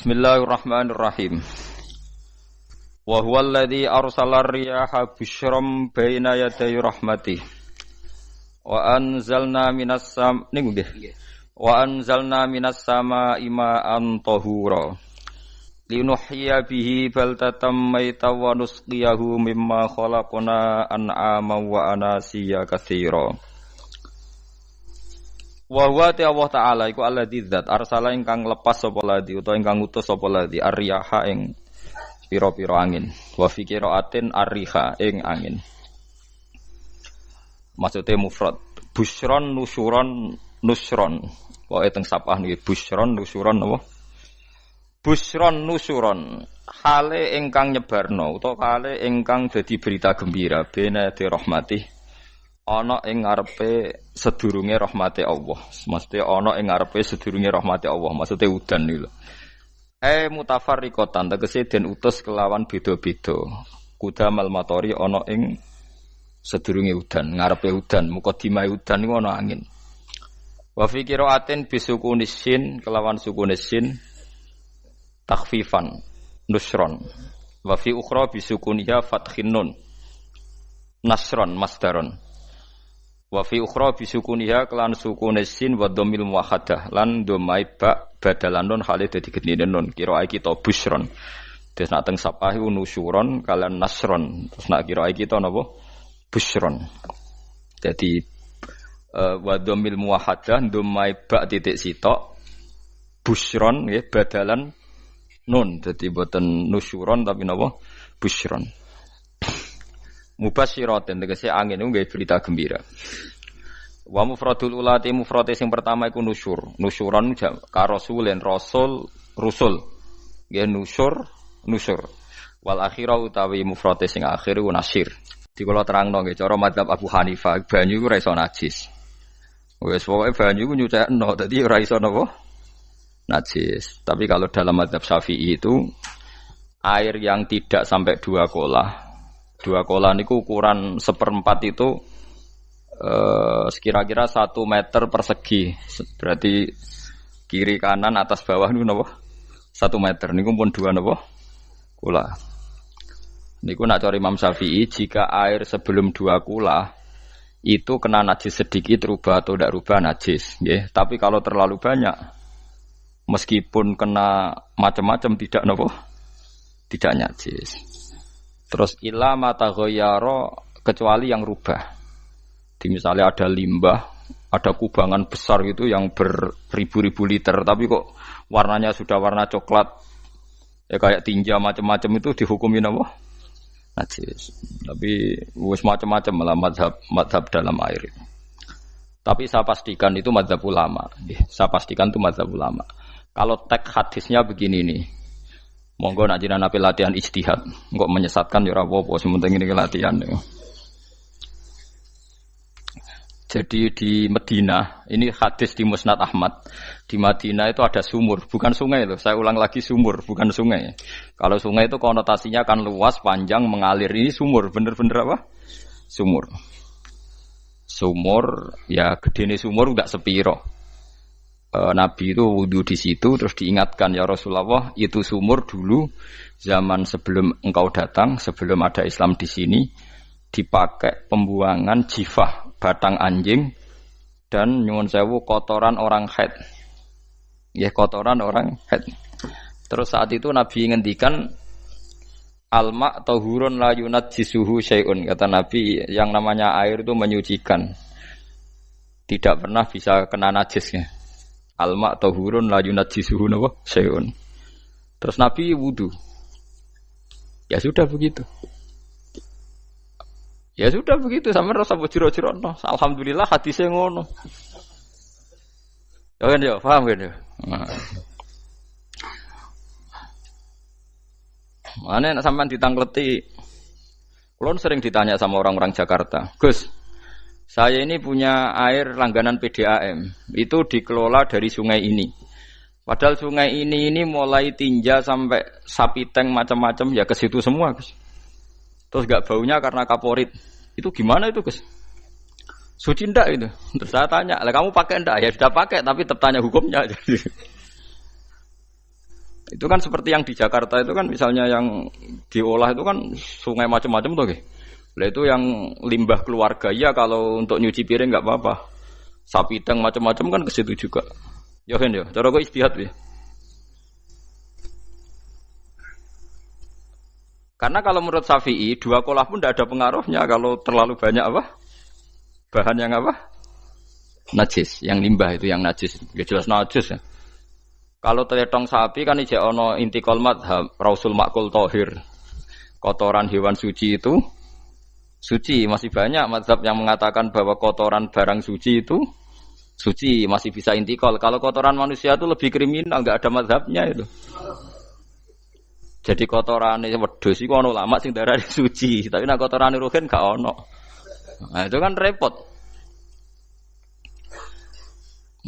Bismillahirrahmanirrahim. Wa huwa alladzi arsala ar-riyaha busyran baina yaday rahmatih. Wa anzalna minas samaa'i ma'an tahura. Linuhyiya bihi baldatam maytan wa nusqiyahu mimma khalaqna an'aman wa anasiya katsira. Wa huwa Allah Ta'ala iku alladzi dzat arsala ingkang lepas sapa ladzi utawa ingkang ngutus sapa ladzi ar-riyaha ing pira-pira angin wa fi qiraatin ar-riha ing angin. Maksude mufrad busyron nusyuron nusron wae teng sapah niki busyron nusyuron apa busyron nusyuron hale ingkang nyebarno utawa hale ingkang dadi berita gembira bena di rahmatih ana ing ngarepe sedurunge rahmate Allah. Mesti ana ing ngarepe sedurunge rahmate Allah. Maksude udan niku lho. Mutafarriqatan tegese den utus kelawan beda-beda. Kudamal matori ana ing sedurunge udan, ngarepe udan, mukadimah udan niku ana angin. Wa fi qiraatin bisukunis sin kelawan sukunis sin takhfifan nusron. Wa fi ukhra bisukuniha fathin nun nasron masdaron. Wa fi ukhra bisukuniha kelan sukunis sin wa dhammil muwahhadah lan dhammai ba badalan nun hale dadi gendine nun kira iki to busron. Terus nak teng sapah iku nusyuron kalian nasron. Terus nak kira iki to napa? Busron. Jadi wa dhammil muwahhadah dhammai ba titik sitok busron nggih badalan nun. Dadi boten nusyuron tapi napa? Busron. Mubasyiratin tegese angin niku nggih berita gembira. Wa mufradul ulati mufrate sing pertama iku nusyur. Nusyuron ka rasulin rasul rusul. Nggih nusyur. Wal akhirah utawi mufrate sing akhir iku nasyir. Di kula terangno nggih cara mazhab Abu Hanifah banyu iku ora iso najis. Wis pokoke banyu iku nyucekno dadi ora iso napa? Najis. Tapi kalau dalam mazhab Syafi'i itu air yang tidak sampai 2 kolah. 2 kolah niku ukuran 1/4 itu sekira-kira 1 meter persegi. Berarti kiri kanan atas bawah niku napa? 1 meter niku pun 2 napa? Kolah. Niku nak cari Imam Syafi'i jika air sebelum 2 kolah itu kena najis sedikit rubah atau tidak rubah najis, nggih. Tapi kalau terlalu banyak meskipun kena macam-macam tidak napa? Tidak najis. Terus ila mata ghayyara kecuali yang rubah. Di misalnya ada limbah, ada kubangan besar gitu yang beribu-ribu liter tapi kok warnanya sudah warna coklat. Ya kayak tinja macam-macam itu dihukumi apa? Najis. Tapi wis macam-macam malah mazhab dalam air. Tapi saya pastikan itu mazhab ulama. Saya pastikan itu mazhab ulama. Kalau teks hadisnya begini nih. Monggo nak jenengan ape latihan ijtihad, kok menyesatkan ya ora apa-apa, sementing ini latihan. Jadi di Madinah, ini hadis di Musnad Ahmad. Di Madinah itu ada sumur, bukan sungai loh. Saya ulang lagi sumur, bukan sungai. Kalau sungai itu konotasinya kan luas, panjang, mengalir. Ini sumur, bener-bener apa? Sumur. Sumur, ya gedene sumur enggak sepiro. Nabi itu wudu di situ terus diingatkan ya Rasulullah itu sumur dulu zaman sebelum engkau datang sebelum ada Islam di sini dipakai pembuangan jifah batang anjing dan nyuwun sewu kotoran orang haid ya kotoran orang haid. Terus saat itu Nabi ngendikan alma tahurun la yunajjisuhu syai'un, kata Nabi yang namanya air itu menyucikan tidak pernah bisa kena najisnya. Alma tahurun la yunajjisuhu napa syai'un. Terus Nabi wudu. Ya sudah begitu. Ya sudah begitu sampe rasa jero-jero no. Alhamdulillah hadise ngono. Ya kan ya, paham kan ya? Mane nek sampean ditangkleti. Kulon sering ditanya sama orang-orang Jakarta, "Gus, saya ini punya air langganan PDAM, itu dikelola dari sungai ini. Padahal sungai ini mulai tinja sampai sapi tank macam-macam ya ke situ semua, Gus. Terus enggak baunya karena kaporit. Itu gimana itu, Gus? Suci ndak itu?" Terus saya tanya, "Lah kamu pakai ndak?" "Ya sudah pakai, tapi tetap tanya hukumnya." Itu kan seperti yang di Jakarta itu kan misalnya yang diolah itu kan sungai macam-macam tuh, gitu. Lah itu yang limbah keluarga ya kalau untuk nyuci piring nggak apa-apa. Sapi teng macam-macam kan ke situ juga. Ya kan ya, cara kok istihad ya. Karena kalau menurut Syafi'i, 2 kolah pun tidak ada pengaruhnya kalau terlalu banyak apa? Bahan yang apa? Najis, yang limbah itu yang najis. Ya jelas najis ya. Kalau teletong sapi kan ijek ono intikal madhab, rausul makul tohir. Kotoran hewan suci itu suci, masih banyak mazhab yang mengatakan bahwa kotoran barang suci itu suci, masih bisa intikal. Kalau kotoran manusia itu lebih kriminal, enggak ada mazhabnya itu. Jadi kotorane wedhus iku ana ulama sing darani suci, tapi nek kotorane ruhin gak ono. Nah, itu kan repot.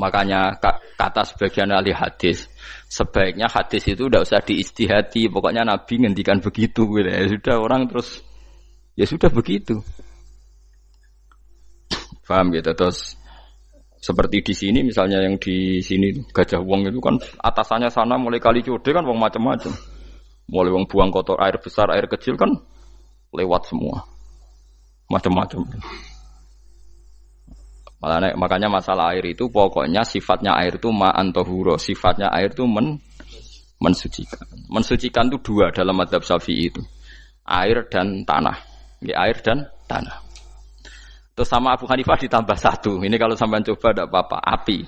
Makanya kata sebagian ahli hadis, sebaiknya hadis itu tidak usah diistihati, pokoknya Nabi ngendikan begitu gitu. Ya sudah orang terus ya sudah begitu. Paham gitu. Terus seperti di sini misalnya yang di sini Gajah Wong itu kan atasannya sana mulai kali Code kan wong macam-macam. Mulai wong buang kotor air besar, air kecil kan lewat semua. Macam-macam. Makanya masalah air itu pokoknya sifatnya air itu ma'an tahura, sifatnya air itu mensucikan. Mensucikan itu 2 dalam mazhab Syafi'i itu. Air dan tanah. Ya, air dan tanah. Terus sama Abu Hanifah ditambah 1. Ini kalau sampean coba tidak apa-apa, api.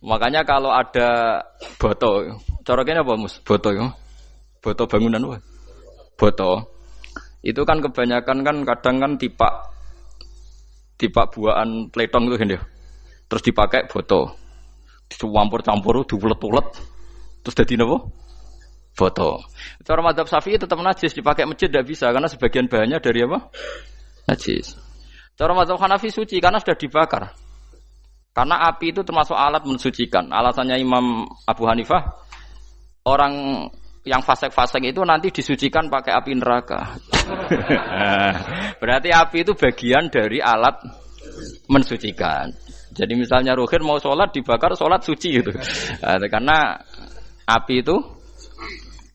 Makanya kalau ada boto, cara kene apa Mus? Boto ya. Boto bangunan apa? Boto. Itu kan kebanyakan kan kadang kan tipak buahan pletong itu kan ya. Terus dipakai boto. Dicampur-campur, diulet-ulet. Terus dadi napa? Boto. Cara mazhab Syafi'i tetap najis, dipakai masjid tidak bisa karena sebagian bahannya dari apa? Najis. Cara mazhab Hanafi suci karena sudah dibakar. Karena api itu termasuk alat mensucikan. Alasannya Imam Abu Hanifah, orang yang fasik-fasik itu nanti disucikan pakai api neraka. Berarti api itu bagian dari alat mensucikan. Jadi misalnya Ruhin mau sholat dibakar, sholat suci itu. Karena api itu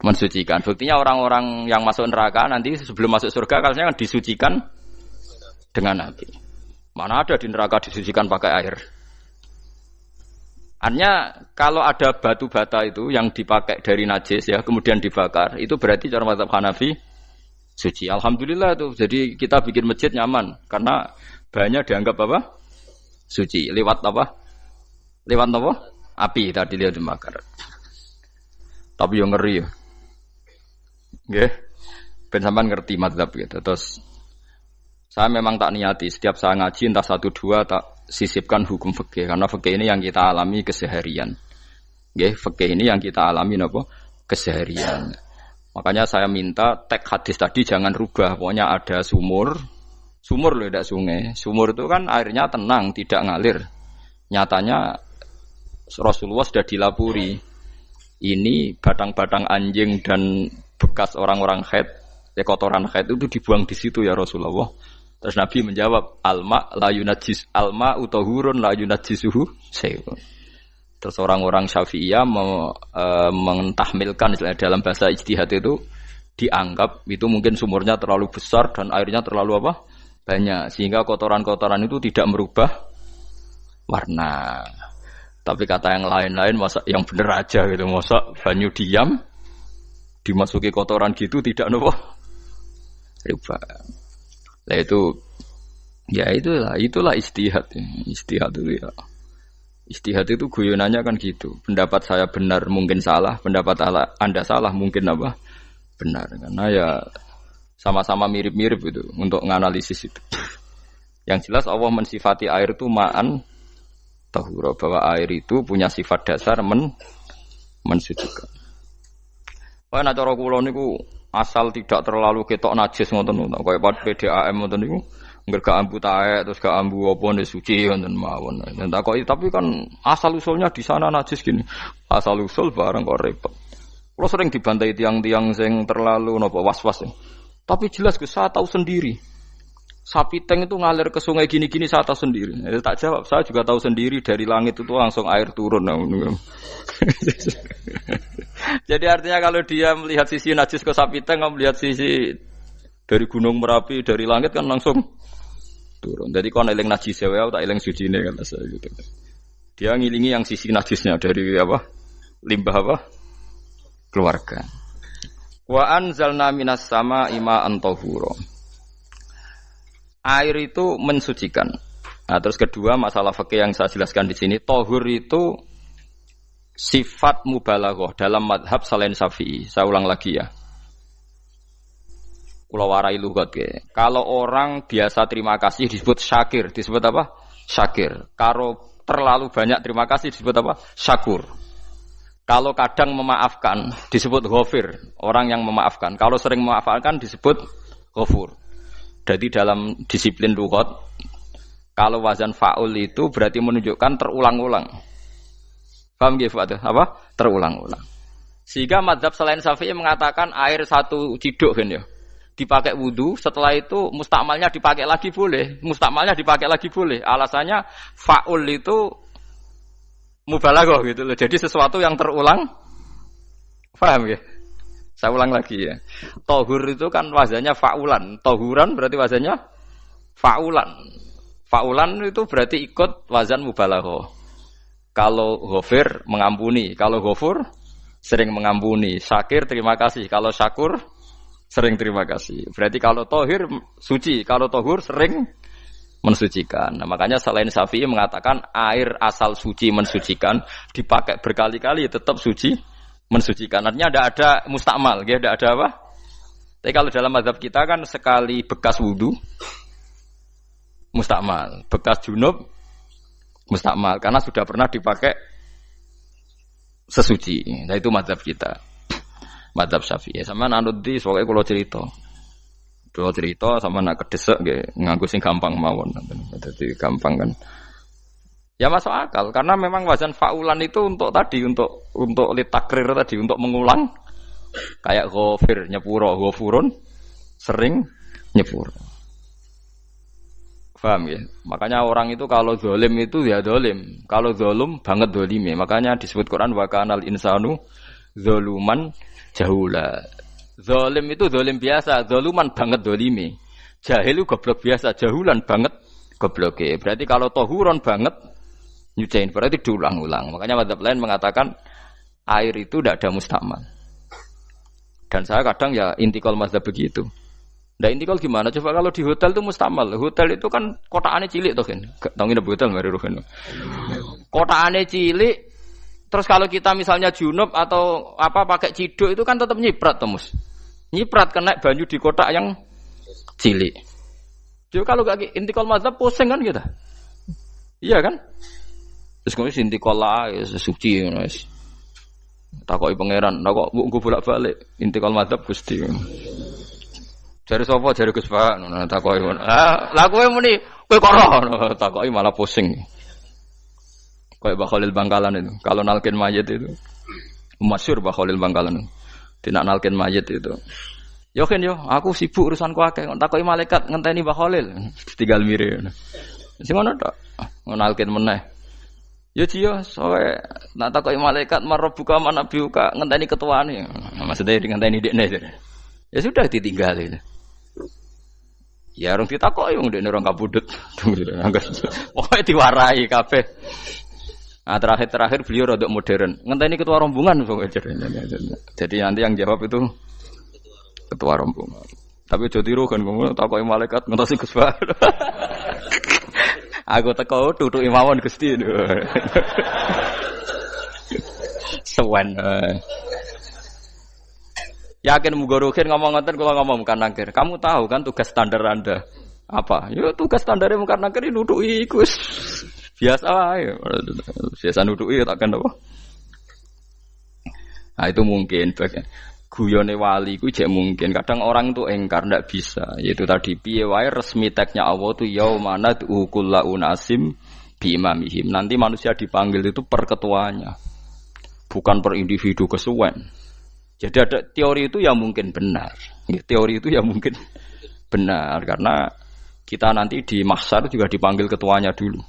mensucikan. Buktinya orang-orang yang masuk neraka nanti sebelum masuk surga kalanya kan disucikan dengan api. Mana ada di neraka disucikan pakai air. Artinya kalau ada batu bata itu yang dipakai dari najis ya kemudian dibakar itu berarti cara mazhab Hanafi suci. Alhamdulillah itu. Jadi kita bikin masjid nyaman karena bahannya dianggap apa? Suci. Lewat apa? Lewat apa? Api tadi dia dibakar. Tapi yang ngeri ya. Nggih. Ben sampean ngerti mazhab gitu. Terus saya memang tak niati setiap saya ngaji entah 1-2 tak sisipkan hukum fikih karena fikih ini yang kita alami keseharian. Nggih, fikih ini yang kita alami napa? Keseharian. Makanya saya minta teks hadis tadi jangan rubah. Pokoknya ada sumur loh tidak sungai. Sumur itu kan airnya tenang, tidak ngalir. Nyatanya Rasulullah sudah dilapuri. Ini batang-batang anjing dan bekas orang-orang haid, kotoran haid itu dibuang di situ ya Rasulullah. Terus Nabi menjawab, alma la yunajjis alma utahurun la yunajjisuhu syai'un. Terus orang-orang Syafi'iyah mentahmilkan dalam bahasa ijtihad itu dianggap itu mungkin sumurnya terlalu besar dan airnya terlalu apa? Banyak sehingga kotoran-kotoran itu tidak merubah warna. Tapi kata yang lain-lain masa yang bener aja gitu, masa banyu diam dimasuki kotoran gitu tidak nopo rubah. Nah itu ya itulah istihad. Istihad itu ya. Istihad itu guyonannya kan gitu. Pendapat saya benar mungkin salah, pendapat Anda salah mungkin apa? Benar. Karena ya sama-sama mirip-mirip itu untuk menganalisis itu. Yang jelas Allah mensifati air itu ma'an tahura, bahwa air itu punya sifat dasar mensucikan. Kaya nek cara kula niku asal tidak terlalu ketok najis ngoten niku. Kaya PDAM ngoten niku ngger gak ambu taek terus gak ambu apa nek suci ngoten mawon. Nek takoki tapi kan asal usulnya di sana najis gini. Asal usul barang kok repot. Kula sering dibantai tiang-tiang sing terlalu napa was-was. Tapi jelas saya tahu sendiri. sapi teng itu ngalir ke sungai gini-gini saya tahu sendiri. Tak jawab, saya juga tahu sendiri dari langit itu langsung air turun. Jadi artinya kalau dia melihat sisi najis ke sapi teng, melihat sisi dari gunung Merapi, dari langit kan langsung turun. Jadi kalau eling najis ya, tak eling suci ini kata saya gitu. Dia ngilingi yang sisi najisnya dari apa? Limbah apa? Keluarga. Wa anzalna minas sama ma'an tahura. Air itu mensucikan. Nah, terus kedua masalah fikih yang saya jelaskan di sini, tahur itu sifat mubalaghah dalam madhab selain Syafi'i. Saya ulang lagi ya. Kula warai lugat ke. Kalau orang biasa terima kasih disebut syakir, disebut apa? Syakir. Kalau terlalu banyak terima kasih disebut apa? Syakur. Kalau kadang memaafkan disebut ghafir, orang yang memaafkan. Kalau sering memaafkan disebut ghafur. Jadi dalam disiplin lughat, kalau wazan fa'ul itu berarti menunjukkan terulang-ulang. Paham nggih Pak? Apa? Terulang-ulang. Sehingga mazhab selain Syafi'i mengatakan air satu ciduk kan ya. Dipakai wudu, setelah itu mustakmalnya dipakai lagi boleh. Mustakmalnya dipakai lagi boleh. Alasannya fa'ul itu mubalaghah gitu loh. Jadi sesuatu yang terulang. Paham ya? Saya ulang lagi ya. Tahur itu kan wazannya fa'ulan. Tahuran berarti wazannya fa'ulan. Fa'ulan itu berarti ikut wazan mubalaghah. Kalau ghafir mengampuni, kalau ghafur sering mengampuni. Syakir terima kasih, kalau syakur sering terima kasih. Berarti kalau tahir suci, kalau tahur sering mensucikan. Nah, makanya selain Syafi'i mengatakan air asal suci mensucikan, dipakai berkali-kali tetap suci mensucikan. Artinya ada mustakmal, ya, ada apa? Tapi kalau dalam mazhab kita kan sekali bekas wudu mustakmal, bekas junub mustakmal karena sudah pernah dipakai sesuci. Nah itu mazhab kita. Mazhab Syafi'i. Sama anut di soalnya kalau cerita sama nak kedesek nggih nganggo sing gampang mawon. Dadi gampang kan. Ya masuk akal karena memang wazan fa'ulan itu untuk tadi untuk litakrir tadi untuk mengulang kayak ghafir nyepuro ghafurun sering nyepuro. Paham ya? Makanya orang itu kalau zalim itu ya zalim, kalau zalum banget zalime. Makanya disebut Quran wa kanal insanu zaluman jahula. Zalim itu zalim biasa, zaluman banget zalime. Jahil itu goblok biasa, jahulan banget gobloke. Berarti kalau tahuron banget nyuciin berarti diulang-ulang. Makanya mazhab lain mengatakan air itu tidak ada mustakmal. Dan saya kadang ya intikal mazhab begitu. Nah intikal gimana? Coba kalau di hotel itu mustakmal. Hotel itu kan kotaannya cilik toh kan. Tahu nggih hotel mari rohen. Kotaannya cilik. Terus kalau kita misalnya junub atau apa pakai ciduk itu kan tetap nyiprat toh Mus. Nyiprat kena banyu di kotak yang cilik. Jadi kalau gak intikal mazhab pusing kan kita. Iya kan? Terus kemudian intikal lah suci guys. Takoki pangeran, kok mbok bolak-balik intikal mazhab Gusti. Jare sapa jare Gus Pak ngono takoki ngono. Lah kowe muni kowe kok ora takoki malah pusing. Kayak Mbah Khalil Bangkalan itu. Kalau nalkin mayit itu masyhur Mbah Khalil Bangkalan. Tidak nalkin mayit itu. Yo kan yo, aku sibuk urusanku akeh. Takoki malaikat ngenteni Mbah Khalil. Tinggal mire. Sing ngono tok. Nalkin meneh. Ya jiyo, soalnya nak takoki malaikat marbuka manabiuka ngenteni ketuane. Maksudnya ngenteni dekne. Ya sudah ditinggalin. Ya orang ditakoki wong dekne orang kabudut. Pokoke diwarai kabeh. Nah, terakhir beliau rada modern. Ngenteni ketua rombongan pokoknya. Jadi nanti yang jawab itu ketua rombongan. Tapi aja tiru kan ngomong takoki malaikat ngentosi Gus Pak. Aku teko tutuki mawon Gusti. Sewen. Yakin mugorokin ngomong ngoten kula ngomong kan nangkir. Kamu tahu kan tugas standar Anda apa? Ya tugas standarnya mung nangkir nutuki iku. Biasa wae. Biasa nutuki tak kan apa? Nah itu mungkin guyone wali ku jek mungkin kadang orang tuh engkar ndak bisa yaitu tadi piye wae resmi teknya Allah tuh yaumana kullu unasim bi imamihim nanti manusia dipanggil itu per ketuanya bukan per individu kesuwen jadi ada teori itu yang mungkin benar teori itu yang mungkin benar karena kita nanti di mahsyar juga dipanggil ketuanya dulu.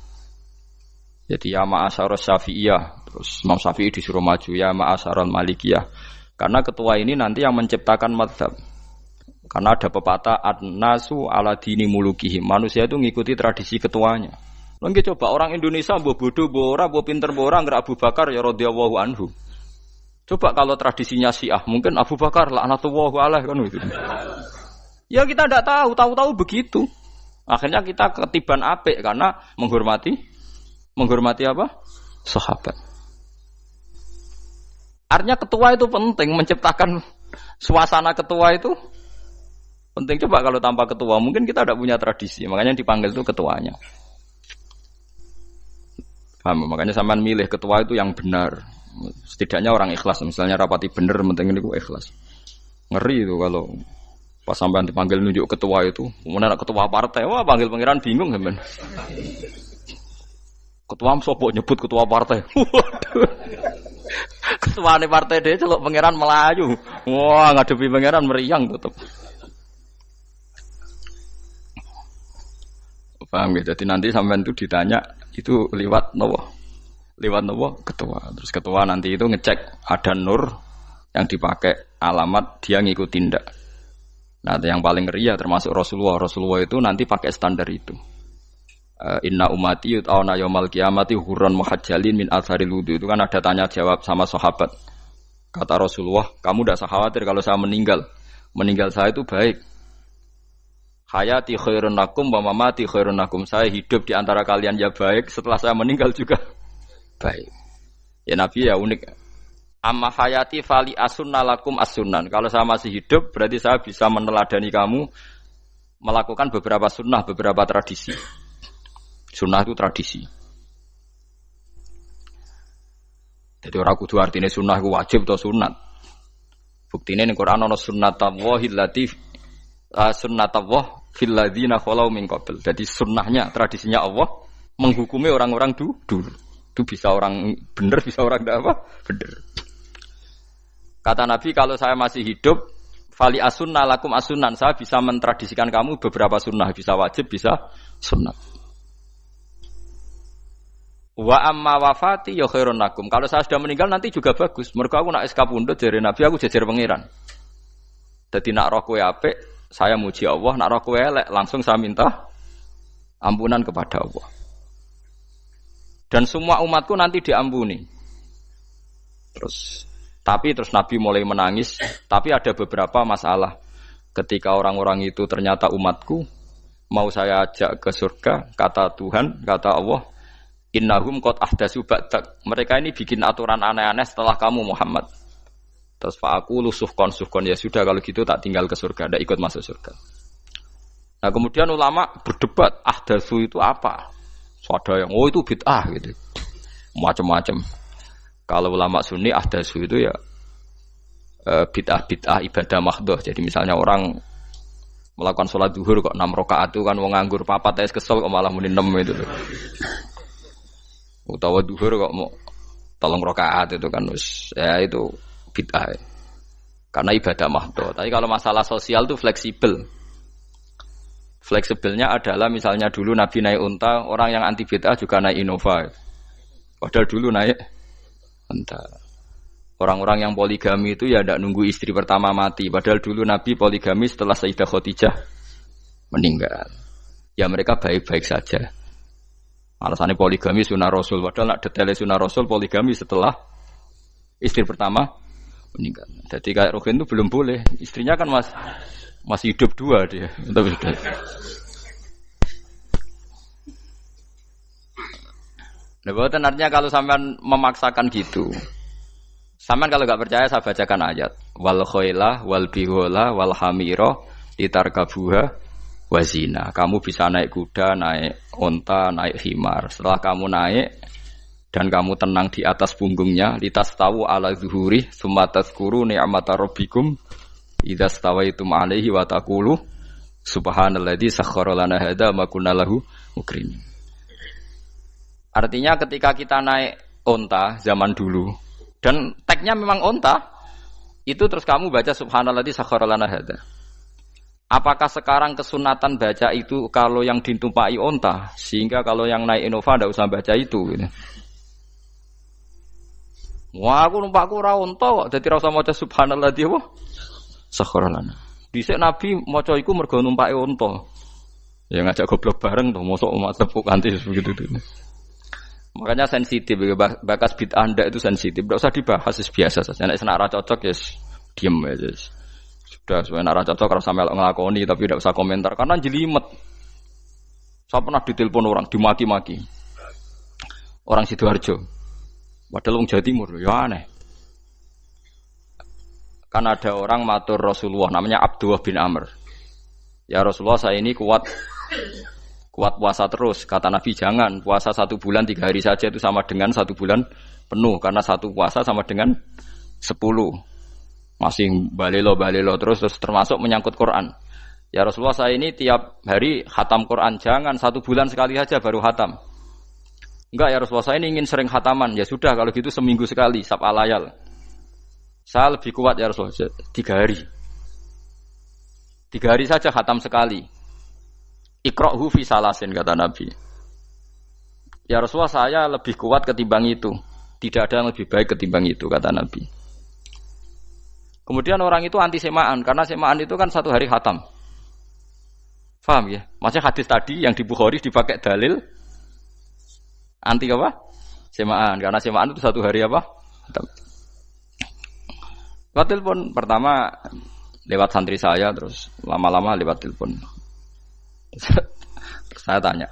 Jadi ya ma'asyarus Syafi'iyah, terus Imam Syafi'i disuruh maju ya ma'asyarul Malikiyah. Karena ketua ini nanti yang menciptakan mazhab. Karena ada pepatah an-nasu ala dini mulukihim. Manusia itu ngikuti tradisi ketuanya. Lagi coba orang Indonesia mbok bodoh, mbok ora, mbok pinter, mbok ora ngger Abu Bakar ya radhiyallahu anhu. Coba kalau tradisinya Syiah, mungkin Abu Bakar laknatullah alaih kan gitu. Ya kita tidak tahu begitu. Akhirnya kita ketiban apik karena menghormati apa? Sahabat. Artinya ketua itu penting, menciptakan suasana ketua itu penting. Coba kalau tanpa ketua, mungkin kita tidak punya tradisi. Makanya dipanggil itu ketuanya. Paham? Makanya sampean milih ketua itu yang benar. Setidaknya orang ikhlas. Misalnya rapati benar, penting itu ikhlas. Ngeri itu kalau pas sampean dipanggil nunjuk ketua itu, kemudian ketua partai, wah panggil pangeran bingung sampean. Ketua sopo nyebut ketua partai. Waduh. Ketuane partai dhewe celuk pangeran melayu. Wah, ngadepi pangeran meriang tetep. Paham gitu. Jadi nanti sampean itu ditanya itu lewat nopo? Lewat nopo? Ketua. Terus ketua nanti itu ngecek ada nur yang dipakai alamat dia ngikutin ndak. Nah, yang paling ngeri ya termasuk Rasulullah. Rasulullah itu nanti pakai standar itu. Inna umati yut'auna yaumal qiyamati hurran muhajjalin min atharil wudu. Itu kan ada tanya jawab sama sahabat. Kata Rasulullah, kamu tidak usah khawatir kalau saya meninggal. Meninggal saya itu baik. Hayati khairun lakum wa mamati khairun lakum. Saya hidup di antara kalian ya baik, setelah saya meninggal juga baik. Ya Nabi ya unik. Amma hayati fali asunna lakum as-sunan. Kalau saya masih hidup berarti saya bisa meneladani kamu melakukan beberapa sunnah, beberapa tradisi. Sunnah itu tradisi. Jadi orang kudu artinya sunnah itu wajib atau sunat. Buktinya di Quran ada sunnatallahil latif sunnatullah fil ladzina khalau min qabl. Jadi sunnahnya, tradisinya Allah menghukumi orang-orang dulu. Itu bisa orang benar, bisa orang tidak apa? Benar. Kata Nabi, kalau saya masih hidup, fali asunna lakum asunan, saya bisa mentradisikan kamu beberapa sunnah, bisa wajib, bisa sunnah. Wa amma wafati ya khairun lakum. Kalau saya sudah meninggal nanti juga bagus. Mergo aku nak SK pundhut jare Nabi aku jejer pangeran. Dadi nak roh kowe apik, saya muji Allah, nak roh kowe elek langsung saya minta ampunan kepada Allah. Dan semua umatku nanti diampuni. Tapi terus Nabi mulai menangis, tapi ada beberapa masalah. Ketika orang-orang itu ternyata umatku, mau saya ajak ke surga, kata Tuhan, kata Allah, innahum qad ahdatsu ba'dak. Mereka ini bikin aturan aneh-aneh setelah kamu Muhammad. Terus fa'aqulu suhqan ya sudah kalau gitu tak tinggal ke surga, ndak ikut masuk surga. Nah, kemudian ulama berdebat ahdatsu itu apa? So, ada yang itu bid'ah gitu. Macam-macam. Kalau ulama Sunni ahdatsu itu ya bid'ah ibadah mahdhah. Jadi misalnya orang melakukan sholat zuhur kok 6 rakaat itu kan wong nganggur 4 es kesel kok malah muni 6 itu. Utawa duhur kok mau 3 rakaat itu kan ya itu bid'ah. Karena ibadah mahdhah. Tapi kalau masalah sosial itu fleksibel. Fleksibelnya adalah misalnya dulu Nabi naik unta, orang yang anti bid'ah juga naik Innova. Padahal dulu naik unta. Orang-orang yang poligami itu ya tidak nunggu istri pertama mati. Padahal dulu Nabi poligami setelah Sayyidah Khadijah meninggal. Ya mereka baik-baik saja. Alasannya poligami sunnah Rasul. Padahal nak detailnya sunnah Rasul poligami setelah istri pertama meninggal. Jadi kayak Ruhin itu belum boleh. Istrinya kan masih hidup 2 dia. Nah, bahkan artinya kalau sampean memaksakan gitu. Sampean kalau enggak percaya saya bacakan ayat. Wal khailah wal bihola wal hamira litarkabuha wazina. Kamu bisa naik kuda, naik unta, naik himar. Setelah kamu naik dan kamu tenang di atas punggungnya, litas tahu ala zuhuri, sumatas kuru ni'mata rabbikum, idza stawaitum alaihi wa taqulu subhanalladzi sakhkhara lana hadza ma kunna lahu mukrimin. Artinya ketika kita naik unta zaman dulu dan tagnya memang unta, itu terus kamu baca subhanalladzi sakhkhara lana hadza. Apakah sekarang kesunatan baca itu kalau yang ditumpai onta, sehingga kalau yang naik Innova tidak usah baca itu? Gitu. Wah, aku numpakku ora onta kok, dadi ora usah maca subhanallah dia wah. Sakharalana. Dhisik Nabi maca iku mergo numpake onta. Ya ngajak goblok bareng to, mosok umat tepuk kanthi begitu itu. Makanya sensitif, bakas bid'ah ndak itu sensitif, enggak usah dibahas, biasa saja. Nek senak ra cocok ya diem aja. Sudah sebenarnya nara cocok kalau sampai ngelakoni tapi tidak usah komentar karena jelimet. Saya pernah ditelepon orang dimaki-maki orang Sidoarjo, padahal orang Jawa Timur, ya aneh. Kan ada orang matur Rasulullah namanya Abdullah bin Amr. Ya Rasulullah saya ini kuat puasa terus. Kata Nabi jangan puasa 1 bulan 3 hari saja itu sama dengan 1 bulan penuh karena 1 puasa sama dengan 10. Masih balelo terus termasuk menyangkut Quran. Ya Rasulullah saya ini tiap hari khatam Quran, jangan 1 bulan sekali saja baru khatam. Enggak ya Rasulullah saya ini ingin sering khataman. Ya sudah kalau gitu seminggu sekali sab'a layal. Saya lebih kuat ya Rasulullah 3 hari. 3 hari saja khatam sekali. Iqra'hu fi salasin kata Nabi. Ya Rasulullah saya lebih kuat ketimbang itu. Tidak ada yang lebih baik ketimbang itu kata Nabi. Kemudian orang itu anti semaan karena semaan itu kan 1 hari khatam. Paham ya? Maksudnya hadis tadi yang di Bukhari dipakai dalil anti apa? Semaan karena semaan itu 1 hari apa? Khatam. Lewat telepon pertama lewat santri saya terus lama-lama lewat telepon. Terus saya tanya,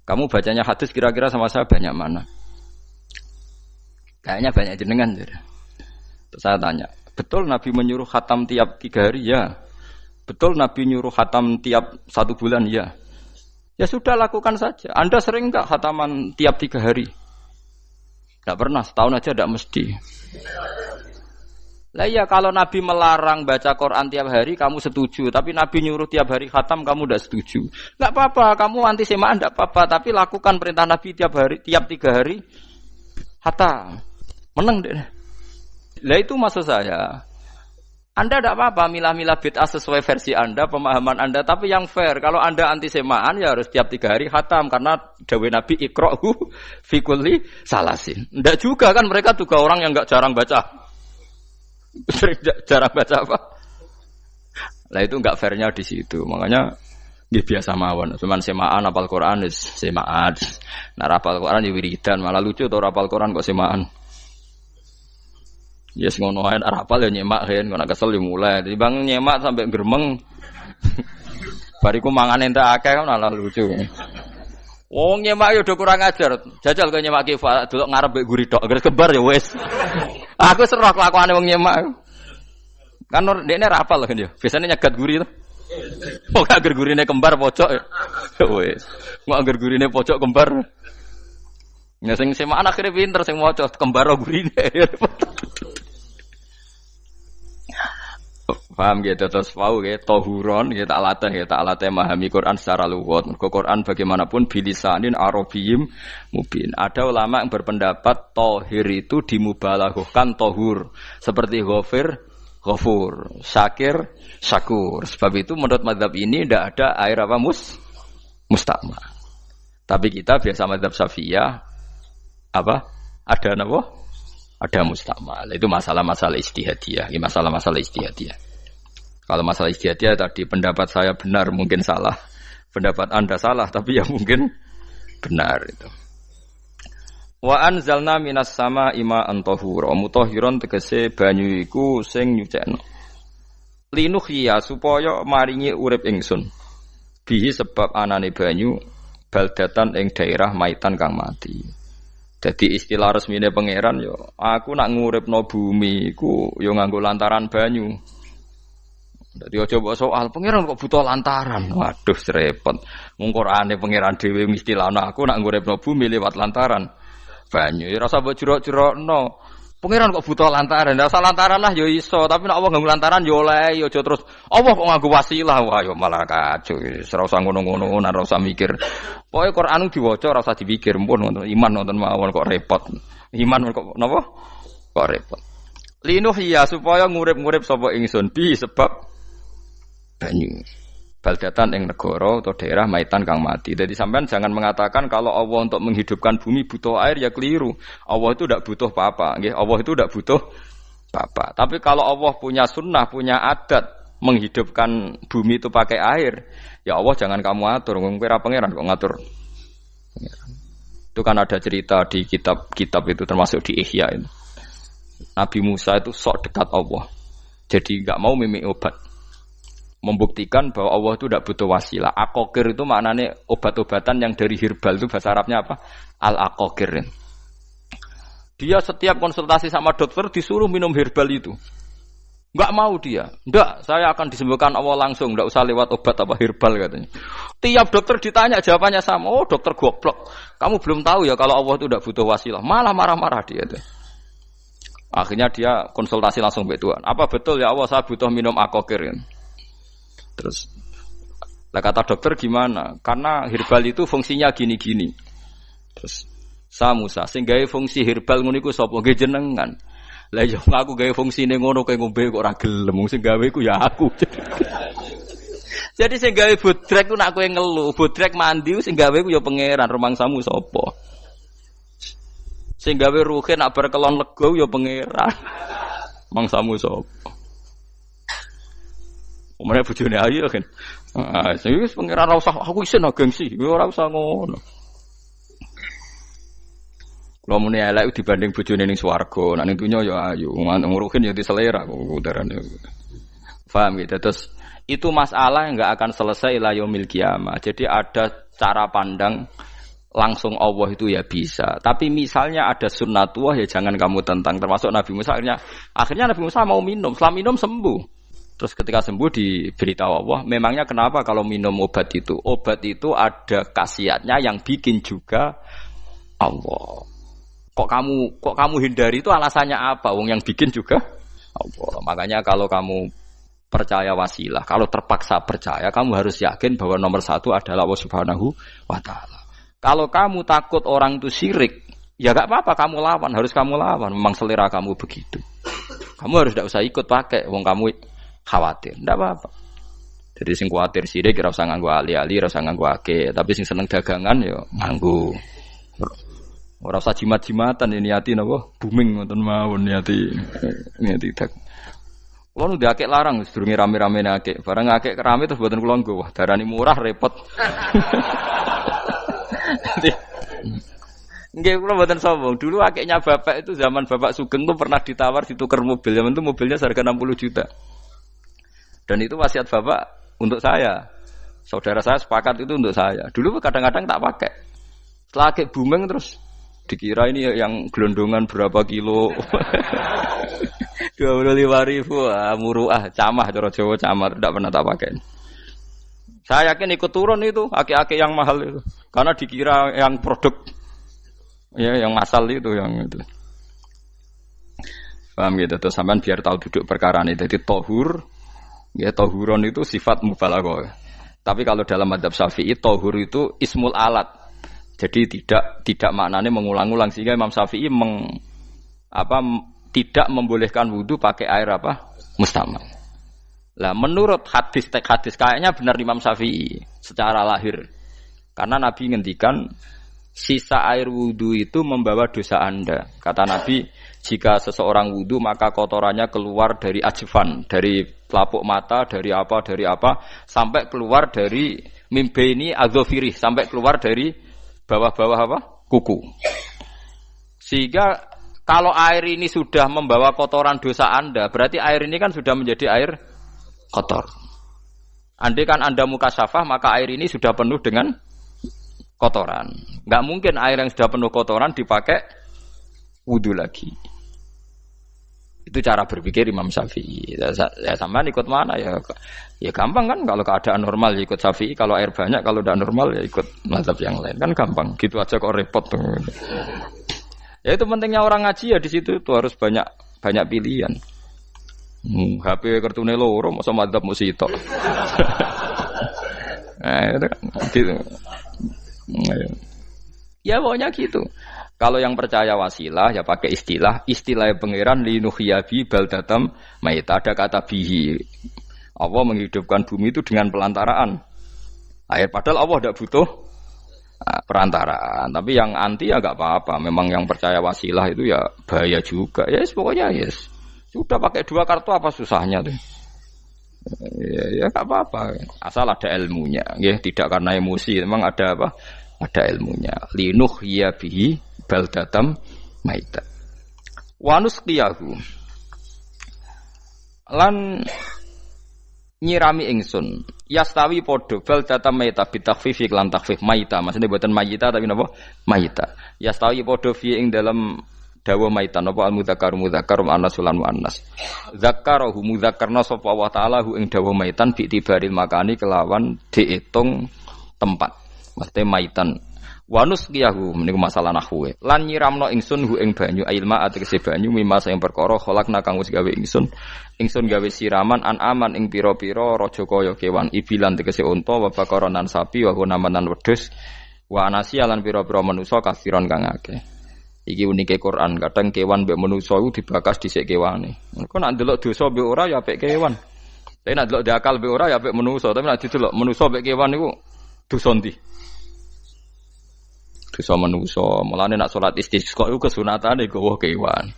kamu bacanya hadis kira-kira sama saya banyak mana? Kayaknya banyak jenengan. Terus saya tanya, betul Nabi menyuruh khatam tiap 3 hari? Ya. Betul Nabi nyuruh khatam tiap 1 bulan? Ya. Ya sudah lakukan saja. Anda sering enggak khataman tiap 3 hari? Enggak pernah, setahun aja enggak mesti. Lah iya kalau Nabi melarang baca Quran tiap hari kamu setuju, tapi Nabi nyuruh tiap hari khatam kamu enggak setuju. Enggak apa-apa, kamu anti semaan enggak apa-apa, tapi lakukan perintah Nabi tiap 3 hari khatam. Menang deh. Lah itu maksud saya. Anda tidak apa-apa milah-milah bid'ah sesuai versi Anda, pemahaman Anda, tapi yang fair. Kalau Anda anti semaan ya harus tiap 3 hari khatam karena dawuh Nabi iqra'hu fi kulli salasin. Enggak juga kan mereka juga orang yang enggak jarang baca. Jarang baca apa? Lah itu enggak fairnya di situ. Makanya nggih biasa mawon. Cuman semaan apal Quran wis semaan. Nah apal Quran ya wiridan, malah lucu to apal Quran kok semaan. Ya yes, ngono ae rapal ya nyemak kan, kok kesel ya mulai. Timbang nyemak sampai gremeng. Bariku mangan entek akeh kan malah lucu. Wong nyemak yo do kurang ajar. Jajal kok nyemak ki delok ngarep mbek guri tok, agar kebar ya wis. Aku serah kelakuane wong nyemak. Kan dekne rapal kan yo. Biasane nyegat guri to. Kok agar gurine kembar pojok ya. Wis. Kok agar gurine pojok kembar. Ya sing semaan akhire pinter sing maca kembar gurine. Paham gitu terus pau gitu tohuron gitu tak latih memahami Quran secara luwat. Mergo Quran bagaimanapun bilisanin arabiyyin mubin. Ada ulama yang berpendapat tohir itu dimubalaghahkan tohur seperti ghafur, syakir, syakur. Sebab itu menurut mazhab ini tidak ada air apa mustakmal. Tapi kita biasa mazhab Syafi'iyah apa? Ada apa? Ada mustakmal. Itu masalah-masalah ijtihadiyah, masalah-masalah ijtihadiyah. Kalau masalah ijtihadiyah tadi pendapat saya benar mungkin salah, pendapat Anda salah tapi ya mungkin benar itu. Wa anzalna minas sama'i ma'an tahura mutahhiran tegese banyu iku sing nyucekno. Linuhya supaya maringi urip ingsun. Bihi sebab anane banyu baldatan ing daerah maitan kang mati. Jadi istilah resmine pangeran yo aku nak nguripno bumi iku yo nganggo lantaran banyu. Dadi aja mbok soal pangeran kok butuh lantaran. Waduh repot. Mung Qur'ane pangeran dhewe istilahno aku nak nguripno bumi lewat lantaran banyu. Ya rasa mbok jero-jerokno. Pangeran kok butuh lantaran. Lah asal lantaran lah ya iso, tapi nek Allah nganggo lantaran ya oleh, ya aja terus Allah kok nganggo wasilah. Wah ya malah kacau. Ora usah ngono-ngono, ora usah mikir. Pokoke Quran diwaca ora usah dipikir, pun iman wonten mawon kok repot. Iman kok napa? Kok repot. Linuh ya supaya ngurip-ngurip sapa ingsun bi sebab banyu. Baldatan ing negara atau daerah maitan kang mati. Jadi sampean jangan mengatakan kalau Allah untuk menghidupkan bumi butuh air, ya keliru. Allah itu tidak butuh apa-apa. Allah itu tidak butuh apa-apa. Tapi kalau Allah punya sunnah, punya adat menghidupkan bumi itu pakai air, ya Allah jangan kamu atur. Kira pangeran kok ngatur. Itu kan ada cerita di kitab-kitab itu, termasuk di Ihya itu. Nabi Musa itu sok dekat Allah. Jadi enggak mau mimik obat. Membuktikan bahwa Allah itu tidak butuh wasilah. Aqaqir itu maknanya obat-obatan yang dari herbal, itu bahasa Arabnya apa? Al-aqaqir. Dia setiap konsultasi sama dokter disuruh minum herbal itu. Enggak mau dia. Enggak, saya akan disembuhkan Allah langsung, enggak usah lewat obat apa herbal katanya. Tiap dokter ditanya jawabannya sama. Oh, dokter goblok. Kamu belum tahu ya kalau Allah itu tidak butuh wasilah. Malah marah-marah dia tuh. Akhirnya dia konsultasi langsung ke Tuhan. Apa betul ya Allah saya butuh minum aqaqir? Terus, lah kata dokter gimana? Karena herbal itu fungsinya gini-gini. Terus, Musa, sing gawe fungsi herbal ngono iku sapa? Nggih jenengan. Lah yo aku gawe fungsine ngono kowe ngombe kok ora gelem. Sing gawe iku ya aku. Jadi sing gawe bodrek ku nak kowe ngelu, bodrek mandi sing gawe ku ya pangeran, rumangsamu sapa? Sing gawe ruhe nak bar kelon lego ya pangeran. Mangsamu sapa? Omane bojone ayu kan. Ah, wis pangeran ora usah aku isin gengsi, ora usah ngono. Kalau muni elek dibanding bojone ning swarga, nek ning donya ya ayu, nguruhin ya diselera kok udarane. Paham gitu. Terus itu masalah yang enggak akan selesai ila yaumil qiyamah. Jadi ada cara pandang langsung Allah itu ya bisa. Tapi misalnya ada sunnatullah ya jangan kamu tentang. Termasuk Nabi Musa akhirnya Nabi Musa mau minum, setelah minum sembuh. Terus ketika sembuh diberitahu Allah, memangnya kenapa kalau minum obat itu? Obat itu ada khasiatnya yang bikin juga Allah. Kok kamu hindari itu alasannya apa? Wong yang bikin juga Allah. Makanya kalau kamu percaya wasilah, kalau terpaksa percaya, kamu harus yakin bahwa nomor satu adalah Allah Subhanahu wa Ta'ala. Kalau kamu takut orang itu syirik, ya gak apa-apa kamu lawan, harus kamu lawan. Memang selera kamu begitu. Kamu harus tidak usah ikut pakai, wong kamu khawatir, tidak apa-apa. Jadi sing khawatir syirik, ora usah nganggo ali-ali, ora usah nganggo ake. Tapi sing seneng dagangan, yo nganggo. Ora usah jimat-jimatan ini hati napa booming ngoten mawon niati tak. Kulo nu diakek larang sedurunge rame-rame akek. Barang akek rame terus mboten kula nggo. Wah, darani murah repot. Nggih kula mboten sombong. Dulu akeknya bapak itu zaman Bapak Sugeng tuh pernah ditawar ditukar mobil. Zaman itu mobilnya harga 60 juta. Dan itu wasiat bapak untuk saya. Saudara saya sepakat itu untuk saya. Dulu kadang-kadang tak pakai. Setelah akek booming terus dikira ini yang gelondongan berapa kilo. 25.000 muruah camah cara Jawa camah tidak pernah tak pakai. Saya yakin ikut turun itu ake-ake yang mahal itu karena dikira yang produk ya yang masal itu yang itu. Paham gitu tuh sampean biar tahu duduk perkara ini. Jadi tohur ya tohuron itu sifat mubalaghah. Tapi kalau dalam madzhab Syafi'i tohur itu ismul alat. Jadi tidak maknanya mengulang-ulang sehingga Imam Syafi'i tidak membolehkan wudu pakai air apa? Mustamal. Lah menurut hadis kayaknya benar Imam Syafi'i secara lahir. Karena Nabi ngendikan sisa air wudu itu membawa dosa Anda. Kata Nabi, jika seseorang wudu maka kotorannya keluar dari ajfan, dari pelapuk mata, dari apa sampai keluar dari mimbaini adzofirih, sampai keluar dari bawah-bawah apa? Kuku. Sehingga kalau air ini sudah membawa kotoran dosa Anda, berarti air ini kan sudah menjadi air kotor. Andai kan Anda mukasyafah, maka air ini sudah penuh dengan kotoran. Enggak mungkin air yang sudah penuh kotoran dipakai wudu lagi. Itu cara berpikir Imam Syafi'i. Ya sampean ikut mana ya? Ya gampang kan kalau keadaan normal ya ikut Syafi'i, kalau air banyak, kalau tidak normal ya ikut mazhab yang lain. Kan gampang. Gitu aja kok repot tuh. Ya itu pentingnya orang ngaji ya di situ tuh harus banyak pilihan. HP kartune loro masa madzhab musito. Nah, itu kan gitu. Ya pokoknya gitu. Kalau yang percaya wasilah ya pakai istilah pangeran linuhyabi baldatam maita, ada kata bihi. Allah menghidupkan bumi itu dengan pelantaraan air. Padahal Allah tidak butuh perantaraan. Tapi yang anti ya nggak apa-apa. Memang yang percaya wasilah itu ya bahaya juga. Yes, pokoknya yes. Sudah pakai 2 kartu apa susahnya tuh? Ya nggak apa-apa. Asal ada ilmunya. Ya, tidak karena emosi. Memang ada apa? Ada ilmunya. Linuh ya bihi baldatam maita. Wanus qiyahu. Lan nyirami ingsun yastawi podo baldatam maita bitakfifi lan takfif maita. Maksudnya buatan mayita tapi napa? Maita. Yastawi podo fi ing dalam dawa maitan apa al mudzakkar muannas lan muannas. Zakkarahu mudzakkarna sapa Allah taala hu ing dawa maitan bi tibaril makani kelawan diitung tempat. Maksudnya maitan. Wanus qiyahu meniku masalah nahwu. Lan nyiramno ingsun hu ing banyu ilma ategese banyu mimma sing perkara kholakna kang wis gawe ingsun. Ingsun gawe siraman an aman ing pira-pira raja kaya kewan ibilan tegese unta wa bakaronan sapi wa hunamanan wedhus wa anasi lan pira-pira manusa kafiron kang akeh. Iki unike Quran, kadang kewan mbek manusa iku dibakas dhisik kewane. Engko nek ndelok dosa mbek ora ya apik kewan. Tapi nek ndelok diakal mbek ora ya apik manusa, tapi nek didelok manusa mbek kewan niku dosa ndi? Dosa manusa. Mulane nek salat istisqa iku kesunatane gawa kewan.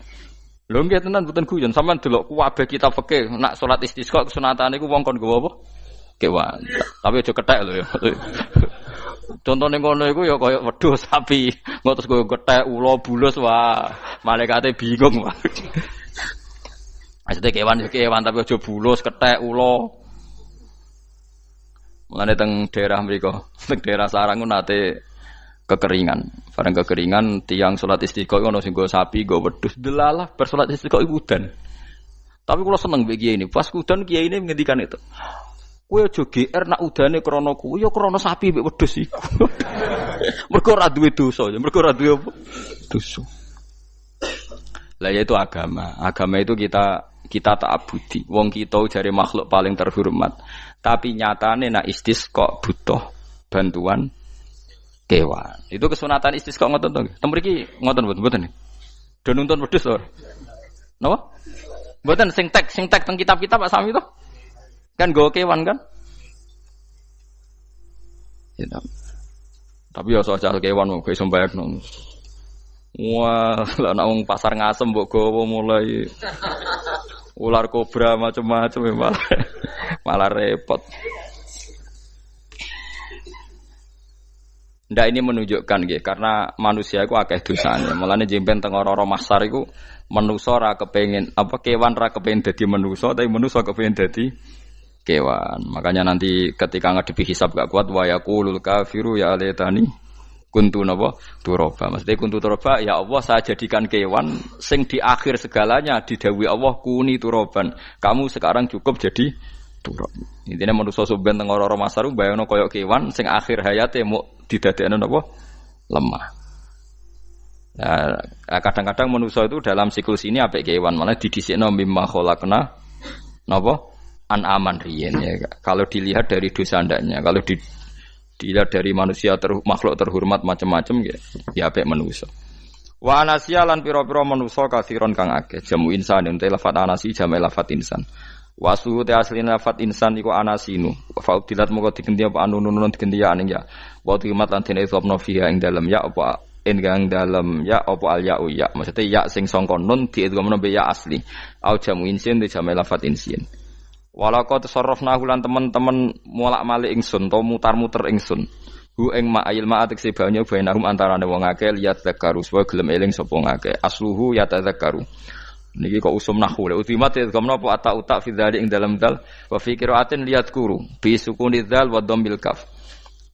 Lho nggih tenan mboten guyon, sampean delok kabeh kitab fikih nek salat istisqa kesunatane iku wong kon gawa apa? Kewan. Tapi aja kethek lho ya. Contohnya ngono iku ya kaya wedhus sapi, engko terus koyo gethek ula bulus wah, malaikate bingung wah. Maksudnya kewan tapi aja bulus, kethek ula. Mulane teng daerah mriku, teng daerah sarang nate kekeringan. Bareng kekeringan tiang salat istiqo ono sing go sapi, go wedhus, delalah bar salat istiqo iku udan. Tapi kula seneng mbek kiai ini, pas udan kiai ini ngendikan itu. Kowe aja GR nak udane krana kuwi ya krana sapi mbek wedhus iku. Mergo ora duwe dosa, mergo ora duwe apa? Dosa. Lah yaitu agama. Agama itu kita ta'abudi. Wong kita jare makhluk paling terhormat. Tapi nyatane nak istisqa butuh bantuan kewan. Itu kesunatan istisqa ngoten to. Tem mriki ngoten mboten. Do nuntun wedhus to. Napa? Mboten sing tek teng kitab-kitab Pak Sami to. Kan go kewan kan? Ya, tapi ya soal kewan mau iso mbayakno. Wah, lah nek wong pasar ngasem mbok gawa mulai ular kobra macam-macam malah repot. Ndak ini menunjukkan nggih karena manusia iku akeh dosane. Mulane jemben teng ora-ora mahsyar iku manusa ora kepengin apa kewan ora kepengin dadi manusa tapi manusa kepengin dadi kewan. Makanya nanti ketika ngadepi hisab gak kuat wa yaqulul kafiru ya laitani kuntu napa turaba. Maksudnya kuntu turaba ya Allah saya jadikan kewan sing di akhir segalanya didhawuhi Allah kuni turaban. Kamu sekarang cukup jadi turab. Intine manusa sampeyan teng ora-ora masar bayangno kaya kewan sing akhir hayate mau didadekno napa lemah. Nah, kadang-kadang manusa itu dalam siklus ini apik kewan malah didhisikno mimma khalaqna napa an-aman riyen ya. Kalau dilihat dari dosa ndaknya, kalau dilihat dari manusia makhluk terhormat macam-macam ya apik manusa. Wa anasiya lan pira-pira manusa kasiron kang akeh. Jamu insan ente lafat anasi jamu lafat insan. Wasluhu te asline lafat insan iku anasinu. Faudilat moko digenti apa anunun digenti ya aning ya. Wa timat lan dene isopno fiha ing dalem ya apa enggang dalem ya apa al ya ya. Maksudnya ya sing sangka nun diidghamno be ya asli. Au jamu insin te jamu lafat insin. Walaqad tasarrafna lan teman-teman molak-malik ingsun to mutar-muter ingsun. Hu ing ma'il ma'atik sebanyo bainahum antarane wong akeh liat zakaru wa gelem eling sapa ngakeh. Asluhu ya tadzakaru. Niki kok usum nahwu le utimat ya gamna apa ata fi dzalik ing dalam dal wa fi qiraatin liat kuru bi sukuni dzal wa dhammil kaf.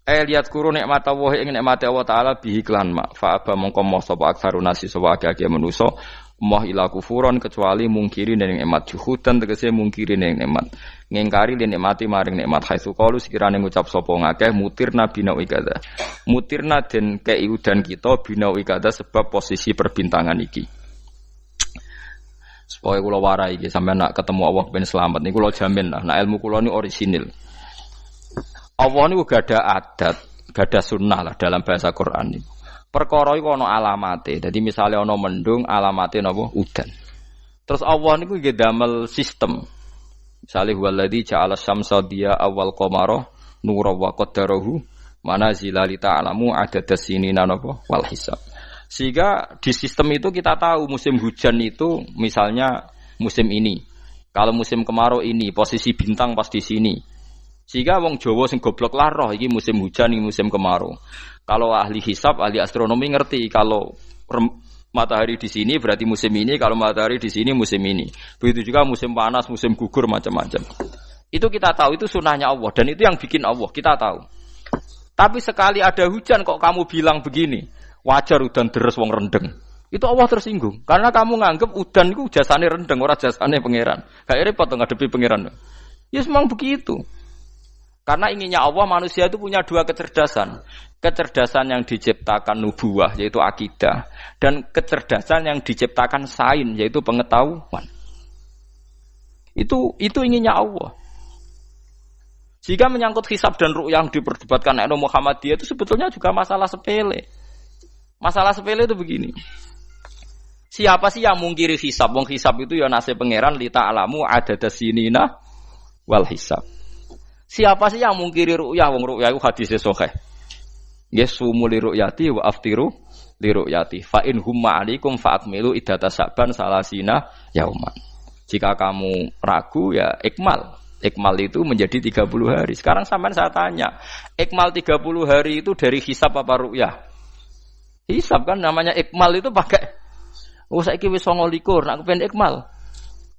Liat kuru nikmat Allah ing nikmat Allah taala bihi klan ma fa aba mongko moh sapa aksarun nasi sapa akeh manusa moh ila kufuron kecuali mungkiri ning nikmat juhudan tegese mungkiri ning nikmat ngingkari ning nikmati maring nikmat haitsu qalu sekirane ngucap sapa ngakeh mutirna binau ikada mutirna den kei udan kita binau ikada sebab posisi perbintangan iki supaya kula warai iki sampeyan nak ketemu Allah ben selamat niku kula jamin lah nak ilmu kula ni orisinil Allah niku gada adat gada sunnah lah dalam bahasa Quran niku perkara iku ana alamate. Dadi misale ana mendung alamate napa udan. Terus Allah niku nggih damel sistem. Misalnya huwaladzi ja'ala syamsa diya awal qamara nura wa qaddarahu manazila li ta'lamu adadas sinina napa wal hisab. Sehingga di sistem itu kita tahu musim hujan itu misalnya musim ini. Kalau musim kemarau ini posisi bintang pas di sini. Sehingga wong Jawa sing goblok lah roh iki musim hujan iki musim kemarau. Kalau ahli hisab, ahli astronomi ngerti kalau matahari di sini berarti musim ini, kalau matahari di sini musim ini. Begitu juga musim panas, musim gugur macam-macam. Itu kita tahu, itu sunahnya Allah dan itu yang bikin Allah, kita tahu. Tapi sekali ada hujan kok kamu bilang begini, wajar udan deres wong rendeng. Itu Allah tersinggung karena kamu nganggep udan itu jasane rendeng, ora jasane pangeran. Gak repot ngadepi pangeran. Ya memang begitu. Karena inginnya Allah manusia itu punya dua kecerdasan. Kecerdasan yang diciptakan nubuwah yaitu akidah dan kecerdasan yang diciptakan sains yaitu pengetahuan. Itu inginnya Allah. Jika menyangkut hisab dan ru'yah yang diperdebatkan oleh Muhammadiyah itu sebetulnya juga masalah sepele. Masalah sepele itu begini. Siapa sih yang mungkiri hisab? Wong hisab itu ya nasib pangeran li ta'lamu adadas sinina wal hisab. Siapa sih yang mungkiri ru'yah? Wong ru'yah itu hadisnya sahih. Yasumu li ru'yati wa aftiru li ru'yati. Fa in humma 'alaikum fa akmilu iddata sa'ban salasina yauman. Jika kamu ragu ya ikmal. Ikmal itu menjadi 30 hari. Sekarang sampean saya tanya, ikmal 30 hari itu dari hisab apa ru'yah? Hisab kan namanya ikmal itu pakai saiki wis 29 nek kepen ikmal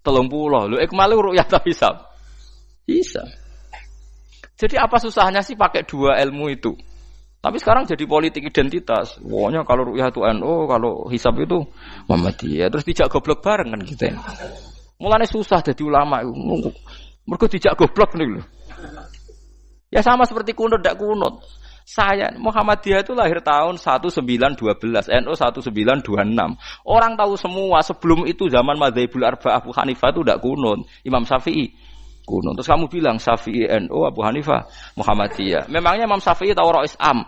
30. Lho ikmal itu ru'yah ta hisab? Hisab. Jadi apa susahnya sih pakai dua ilmu itu? Tapi sekarang jadi politik identitas. Pokoknya kalau ru'yah itu NU, kalau hisab itu Muhammadiyah. Terus dijak goblok bareng kan kita. Mulane susah jadi ulama itu. Mergo dijak goblok nih lho. Ya sama seperti kunut ndak kunut. Saya Muhammadiyah itu lahir tahun 1912, NU 1926. Orang tahu semua sebelum itu zaman Madzhabul Arba'ah Abu Hanifah itu ndak kunut. Imam Syafi'i kunut. Terus kamu bilang Syafi'i NU, Abu Hanifah Muhammadiyah. Memangnya Imam Syafi'i tahu Ra'is Am?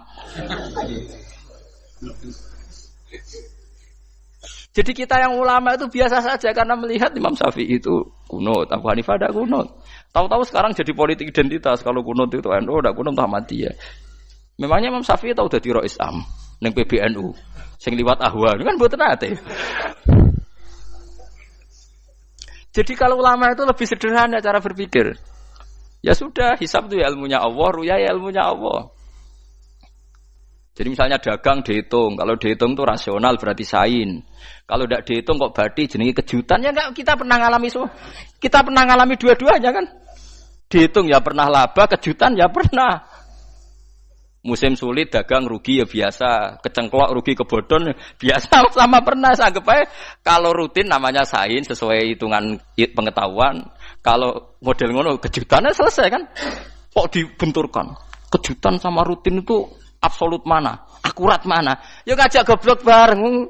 Jadi kita yang ulama itu biasa saja karena melihat Imam Syafi'i itu kunut, Abu Hanifah tidak kunut. Tahu-tahu sekarang jadi politik identitas kalau kunut itu NU, tidak kunut Muhammadiyah. Memangnya Imam Syafi'i tahu dadi Ra'is Am ning PBNU sing liwat ahwa kan mboten ate. Jadi kalau ulama itu lebih sederhana cara berpikir. Ya sudah, hisab itu ya ilmunya Allah, ru'yah ya ilmunya Allah. Jadi misalnya dagang dihitung, kalau dihitung itu rasional berarti sain. Kalau tidak dihitung kok berarti jenenge kejutan ya enggak, kita pernah ngalami semua. Kita pernah ngalami dua-duanya kan. Dihitung ya pernah laba, kejutan ya pernah. Musim sulit dagang rugi ya biasa, kecengklok rugi kebodhon biasa sama pernah. Anggap aja kalau rutin namanya sains sesuai hitungan pengetahuan. Kalau model ngono kejutannya selesai kan. Kok dibenturkan? Kejutan sama rutin itu absolut mana? Akurat mana? Ya ngajak goblok bareng.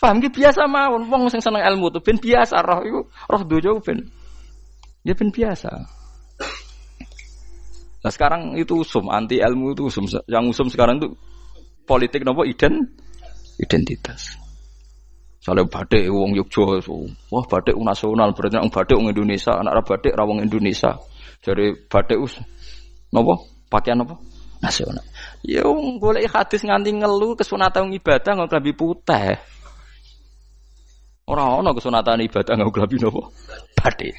Paham ki biasa mawon wong sing seneng ilmu tuh ben biasa roh iku roh dojo ben. Ya ben biasa. Nah sekarang itu usum, anti ilmu itu usum. Yang usum sekarang itu politik nopo identitas. Soalnya batik wong Yogyo, wah batik nasional berarti orang batik wong Indonesia, anak batik ra wong Indonesia. Jadi batik nopo pakaian nopo nasional. Ya wong golek hadis nganti ngelu kesunatan ibadah nggo klambi putih. Ora ana kesunatan ibadah nggo klambi nopo batik.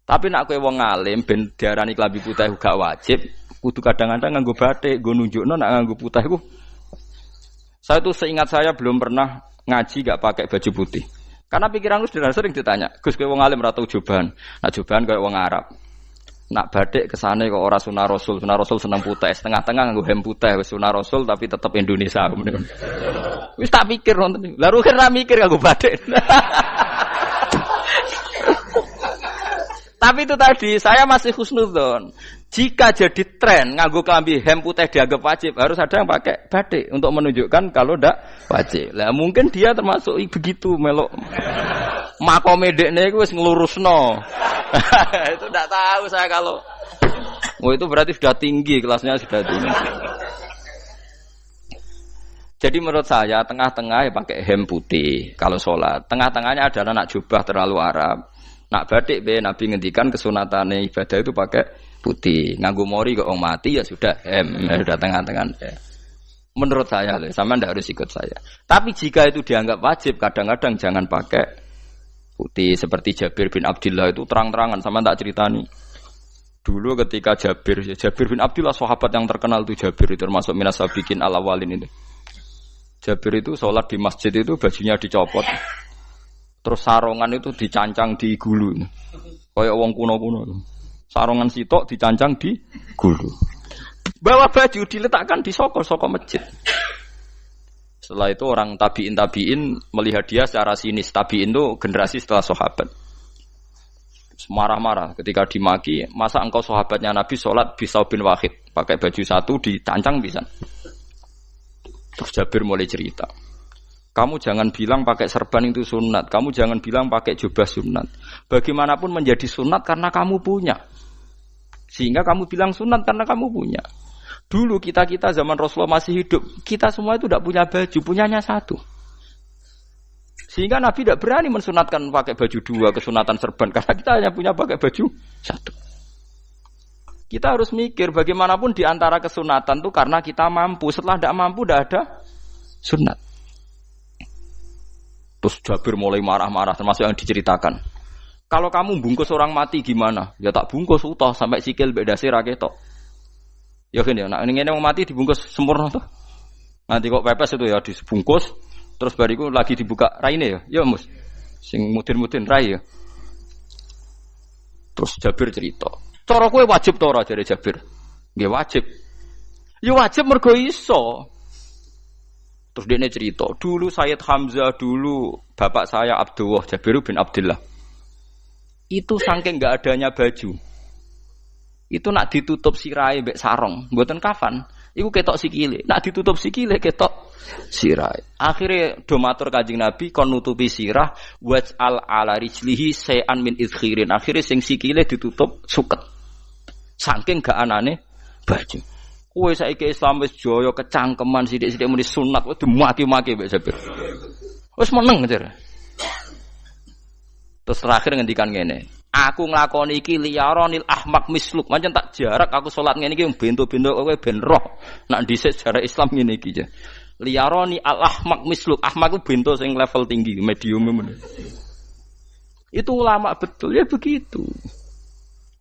Tapi nek kowe wong alim ben diarani klambi putih gak wajib, kudu kadang-kadang nganggo batik, nggo nunjukno nek nganggo putih iku. Saya tuh seingat saya belum pernah ngaji gak pakai baju putih. Karena pikiranku sudah sering ditanya, Gus kowe wong alim ora tau joban. Nak joban koyo wong Arab. Nak batik kesane kok ora sunah Rasul seneng putih, setengah-tengah nganggo hem putih wis sunah Rasul tapi tetep Indonesia. Wis tak pikir nonton. Lah rugen ra mikir nganggo batik. Tapi itu tadi, saya masih husnudzon. Jika jadi tren nganggo klambi hem putih dianggap wajib, harus ada yang pakai batik untuk menunjukkan kalau ndak wajib. Lah mungkin dia termasuk begitu melok. Makome dekne iku wis nglurusno. Itu ndak tahu saya kalau. Oh itu berarti sudah tinggi, kelasnya sudah tinggi. Jadi menurut saya tengah-tengah ya pakai hem putih kalau sholat. Tengah-tengahnya adalah nak jubah terlalu Arab. Nak batik be Nabi ngendikan kesunatane ibadah itu pakai putih. Nganggo mori kok wong mati ya sudah sudah tengah-tengah. Menurut saya, sama ndak harus ikut saya. Tapi jika itu dianggap wajib, kadang-kadang jangan pakai putih. Seperti Jabir bin Abdullah itu terang-terangan, sama tak ceritani. Dulu ketika Jabir bin Abdullah sahabat yang terkenal itu Jabir itu termasuk minas sabiqin al-awwalin itu. Jabir itu sholat di masjid itu bajunya dicopot. Terus sarongan itu dicancang di gulu. Kayak wong kuno-kuno. Sarongan sitok dicancang di gulu. Bawa baju diletakkan di soko masjid. Setelah itu orang tabiin melihat dia secara sinis. Tabiin itu generasi setelah sahabat. Marah-marah ketika dimaki. Masa engkau sahabatnya Nabi sholat bisau bin wahid. Pakai baju satu dicancang bisa. Terus Jabir mulai cerita. Kamu jangan bilang pakai serban itu sunat. Kamu jangan bilang pakai jubah sunat. Bagaimanapun menjadi sunat karena kamu punya. Sehingga kamu bilang sunat karena kamu punya. Dulu kita zaman Rasulullah masih hidup. Kita semua itu tidak punya baju. Punyanya satu. Sehingga Nabi tidak berani mensunatkan pakai baju dua. Kesunatan serban. Karena kita hanya punya pakai baju satu. Kita harus mikir bagaimanapun di antara kesunatan itu karena kita mampu. Setelah tidak mampu tidak ada sunat. Terus Jabir mulai marah-marah termasuk yang diceritakan. Kalau kamu bungkus orang mati gimana? Ya tak bungkus utuh sampai sikil beda sirah ketok. Ya kan ya, nak ini orang mati dibungkus sempurna tuh. Nanti kok pepes itu ya dibungkus terus bariku lagi dibuka raine ya. Ya mus. Sing mudin-mudin rai ya. Terus Jabir cerita. Cara kowe wajib ta ora jare Jabir? Nggih wajib. Ya wajib mergo iso. Terus dia cerita, dulu Sayyid Hamzah dulu bapak saya Abdullah Jabir bin Abdullah. Itu saking enggak adanya baju. Itu nak ditutup sirahe mbek sarong, mboten kafan. Iku ketok sikile. Nak ditutup sikile ketok sirahe. Akhire do matur Kanjeng Nabi kon nutupi sirah waj'al ala rijlihi shay'an min idkhirin. Akhire sing sikile ditutup suket. Saking gak anane baju. Kowe saiki Islam wis jaya kecangkeman sithik-sithik muni sunat wis dimaki-maki mbek Jabir. Wis meneng jar. Terus terakhir ngendikan ngene. Aku nglakoni iki liyaronil ahmak misluk. Pancen tak jarak aku salat ngene iki bento-bento kowe ben roh. Nak dhisik sejarah Islam ngene iki ya. Liyaroni al ahmak misluk. Ahmak ku bento sing level tinggi, medium men. Itu ulama betul ya begitu.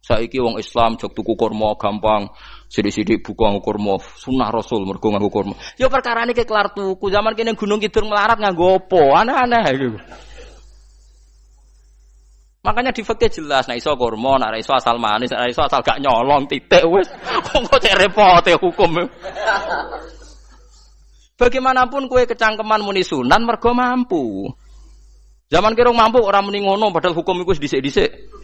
Saiki wong Islam jog tuku kurma gampang, sithik-sithik buka nganggo kurma, sunah Rasul mergo nganggo kurma. Ya perkarane ke kelar tuku, zaman kene Gunung Kidul melarat nganggo apa? Aneh-aneh iku. Makanya di fikih jelas, nek iso kurma, nek iso asal manis, nek iso asal gak nyolong titik wis. Kok cek repote hukum. Bagaimanapun kowe kecangkeman muni sunan mergo mampu. Zaman kira mampu ora muni ngono padahal hukum iku wis dhisik-dhisik.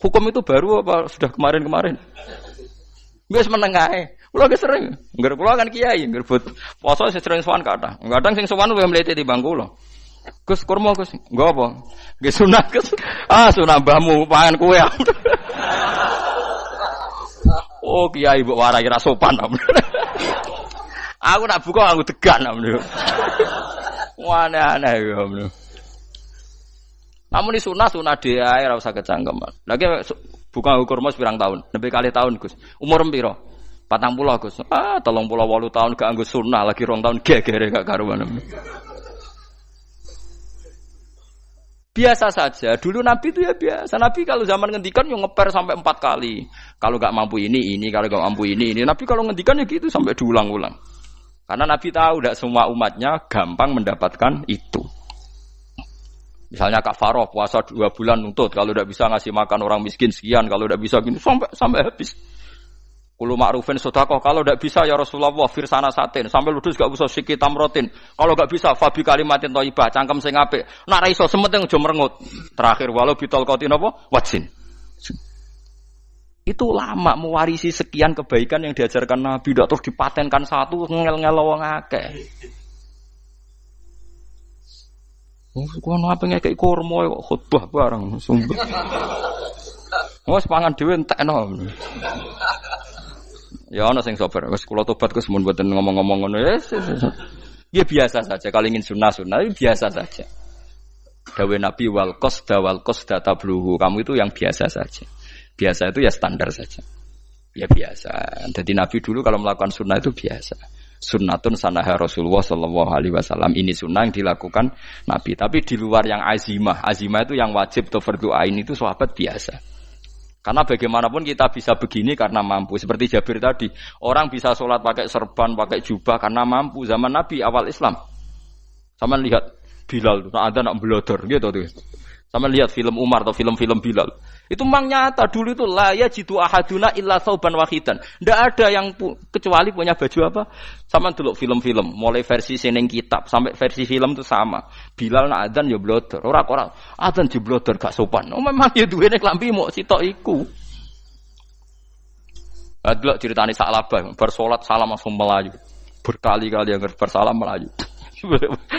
Hukum itu baru apa sudah kemarin-kemarin? Wis meneng ae. Kula ge sering, ngger kula kan kiai, ngger but poso sering sowan kathah. Kadang sing sowan luwih mlete timbang kula. Gus kurma Gus, nggo apa? Nggih sunat Gus. Ah sunah mbahmu pangan kowe. Oh kiai mbok warai ra sopan. Aku nak buka aku tegan. Wah aneh-aneh ya. Namun ini sunah dia ora usah kecangkeman. Lagi buka kurma pirang tahun, lebih kali tahun Gus. Umur piro? 40 Gus. 38 tahun gak anggo sunah lagi 2 tahun gegere gak karuan. Biasa saja. Dulu Nabi itu ya biasa. Nabi kalau zaman ngendikan yo ngeper sampai 4 kali. Kalau gak mampu ini, kalau gak mampu ini. Nabi kalau ngendikan ya gitu sampai diulang-ulang. Karena Nabi tahu tidak semua umatnya gampang mendapatkan itu. Misalnya kafaroh puasa 2 bulan nuntut, kalau tidak bisa ngasih makan orang miskin sekian, kalau tidak bisa gini sampai habis. Kulo ma'rufin sedekah, kalau tidak bisa ya Rasulullah firsana satin, sampai ludus gak bisa sikit tamrotin. Kalau gak bisa fabi kalimatin thayyibah, cangkem sing apik. Nak ra iso sementing aja merengut. Terakhir walau bitol qatin apa? Wajin. Itu lama mewarisi sekian kebaikan yang diajarkan Nabi, tidak terus dipatenkan satu ngel-ngel wong akeh. Kono apa ngekek kurma kok khutbah bareng sumpah. Wes pangan dhewe entekno. Ya ana sing sabar. Wes kula tobat Gus mun mboten ngomong-ngomong ngono. Ya biasa saja kalau ingin sunah biasa saja. Dawe Nabi wal qasda tabluhu. Kamu itu yang biasa saja. Biasa itu ya standar saja. Ya biasa. Jadi Nabi dulu kalau melakukan sunnah itu biasa. Sunnatun sanaha Rasulullah sallallahu alaihi wasallam. Ini sunnah yang dilakukan Nabi. Tapi di luar yang azimah. Azimah itu yang wajib atau fardhu ain itu sahabat biasa. Karena bagaimanapun kita bisa begini karena mampu. Seperti Jabir tadi. Orang bisa sholat pakai serban, pakai jubah karena mampu. Zaman Nabi awal Islam. Sama lihat Bilal, ada nak belodor gitu tuh. Sama lihat film Umar atau film-film Bilal. Itu memang nyata dulu itu la yajidu ahaduna illa sauban wahidan. Ndak ada yang kecuali punya baju apa? Sama dulu film-film, mulai versi seneng kitab sampai versi film itu sama. Bilal nak adzan ya blodor. Ora adzan di blodor gak sopan. Oh memang ya duwene klambi mok sitok iku. Adlok ceritane Sa'labah bar salat salam langsung melayu. Berkali-kali yang bersalam melayu.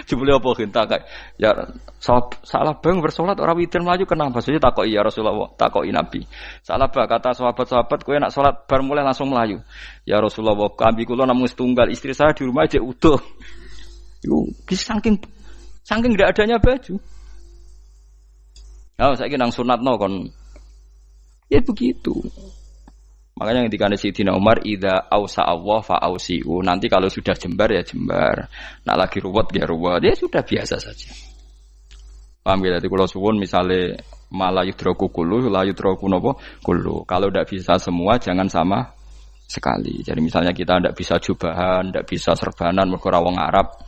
Jebule apa genta kae. Ya salah bang bersolat ora witir mlayu kenapa? Saja takoki ya Rasulullah, takoki Nabi. Salah bah kata sahabat-sahabat kowe nak salat bar mulai langsung mlayu. Ya Rasulullah, kami kula namung setunggal, istri saya di rumah aja utuh. Iku saking ndak adanya baju. Nah, saiki nang sunatno kon. Ya begitu. Makanya ketika Sayyidina Umar idza ausa Allah fa ausiu. Nanti kalau sudah jembar ya jembar. Nak lagi ruwet ya ruwet. Ya sudah biasa saja. Paham ya? Jadi kalau suwun misalnya malah yudroku kullu, la yudroku nopo kullu. Kalau tidak bisa semua jangan sama sekali. Jadi misalnya kita tidak bisa jubahan, tidak bisa serbanan mergo wong Arab.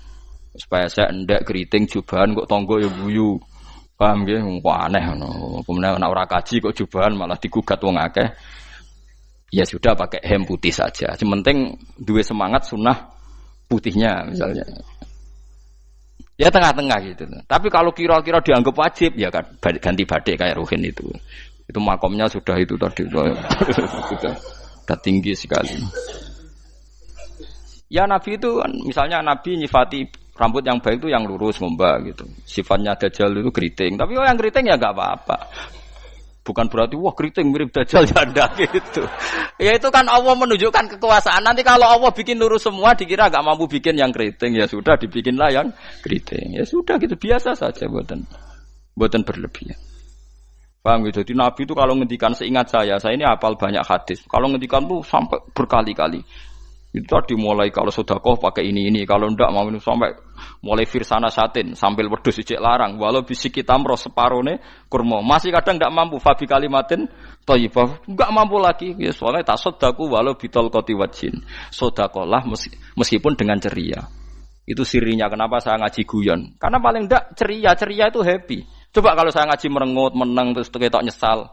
Supaya saya ndak keriting jubahan kok tonggo ya guyu. Paham ya? Wah aneh ngono. Kemudian nek ora kaji kok jubahan malah digugat wong akeh. Ya sudah pakai hem putih saja. Yang penting dua semangat sunnah putihnya misalnya. Ya tengah-tengah gitu. Tapi kalau kira-kira dianggap wajib ya kan ganti batik kayak Ruhin itu. Itu makomnya sudah itu tadi sudah tinggi sekali. Ya Nabi itu misalnya Nabi nyifati rambut yang baik itu yang lurus ngombak gitu. Sifatnya Dajjal itu keriting. Tapi yang keriting ya enggak apa-apa. Bukan berarti wah keriting mirip Dajjal janda gitu. Ya itu kan Allah menunjukkan kekuasaan. Nanti kalau Allah bikin lurus semua dikira enggak mampu bikin yang keriting, ya sudah dibikinlah yang keriting. Ya sudah gitu biasa saja buatan berlebihan. Paham gitu. Jadi Nabi itu kalau ngendikan seingat saya ini hafal banyak hadis. Kalau ngendikan tuh sampai berkali-kali. Itu tadi mulai kalau sedekah pakai ini, kalau ndak mau ini sampai mulai firsana satin sambil wedhus ijek larang walau bisik kita meros separone kurma masih kadang ndak mampu fabi kalimatin thayyibah enggak mampu lagi ya soalnya tasaddaku walau bitol qoti wajin sedekahlah meskipun dengan ceria. Itu sirinya kenapa saya ngaji guyon karena paling ndak ceria itu happy. Coba kalau saya ngaji merengut meneng terus ketok nyesal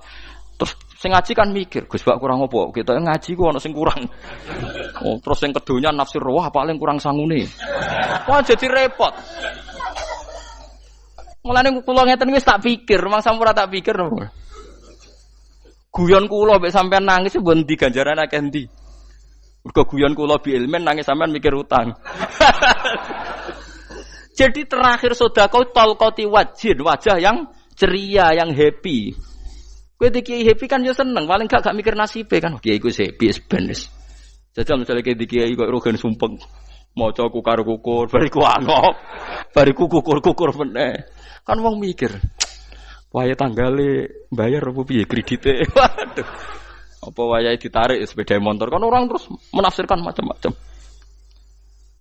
terus sing ngaji kan mikir, Gus Bak kurang apa? Kita ngaji ku ono sing kurang. Oh, terus sing kedonya nafsir wah paling kurang sangune. Wah jadi repot. Mulane kula ngeten wis tak pikir, mang sampun tak pikir. Guyon kula mek sampean nangis mbon ndi ganjaran akeh ndi. Mergo guyon kula bi ilmen nangis sampean mikir utang. Jadi terakhir sedekah talqati wajhin, wajah yang ceria, yang happy. Kowe iki happy kan yo seneng, paling gak mikir nasibe kan. Kiai iku happy ben wis. Jajal misale kiai kok rogen sumpeng maca kukar-kukur, bariku angop, bariku kukur-kukur meneh. Kan wong mikir. Wayahe tanggale bayar apa piye kredite. Waduh. Apa wayahe ditarik sepeda motor kan orang terus menafsirkan macam-macam.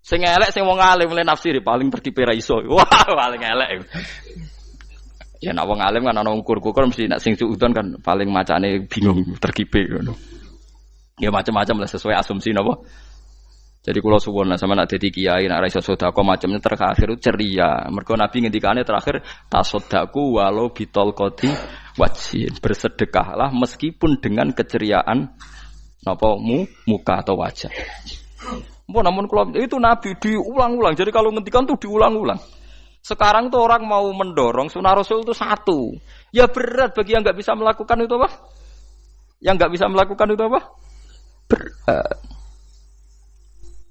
Sing elek sing wong alim mulai nafsiri paling tertipe ra iso. Wah, paling elek. Ya nak wong alim kan ana ukur-ukur mesti nak sing suudon kan paling macane bingung terkipe ngono. Ya macam-macam lah sesuai asumsi napa. Jadi kula suwun lah sama nak dadi kiai nak ra iso sedekah macamnya terakhir itu ceria. Mergo Nabi ngendikane terakhir tasaddaku walau bitol qoti wajhin. Bersedekahlah meskipun dengan keceriaan napa muka atau wajah. Namun kalau itu Nabi diulang-ulang. Jadi kalau ngendikan tuh diulang-ulang. Sekarang tuh orang mau mendorong sunnah Rasul itu satu. Ya berat bagi yang nggak bisa melakukan itu apa? Yang nggak bisa melakukan itu apa? Berat.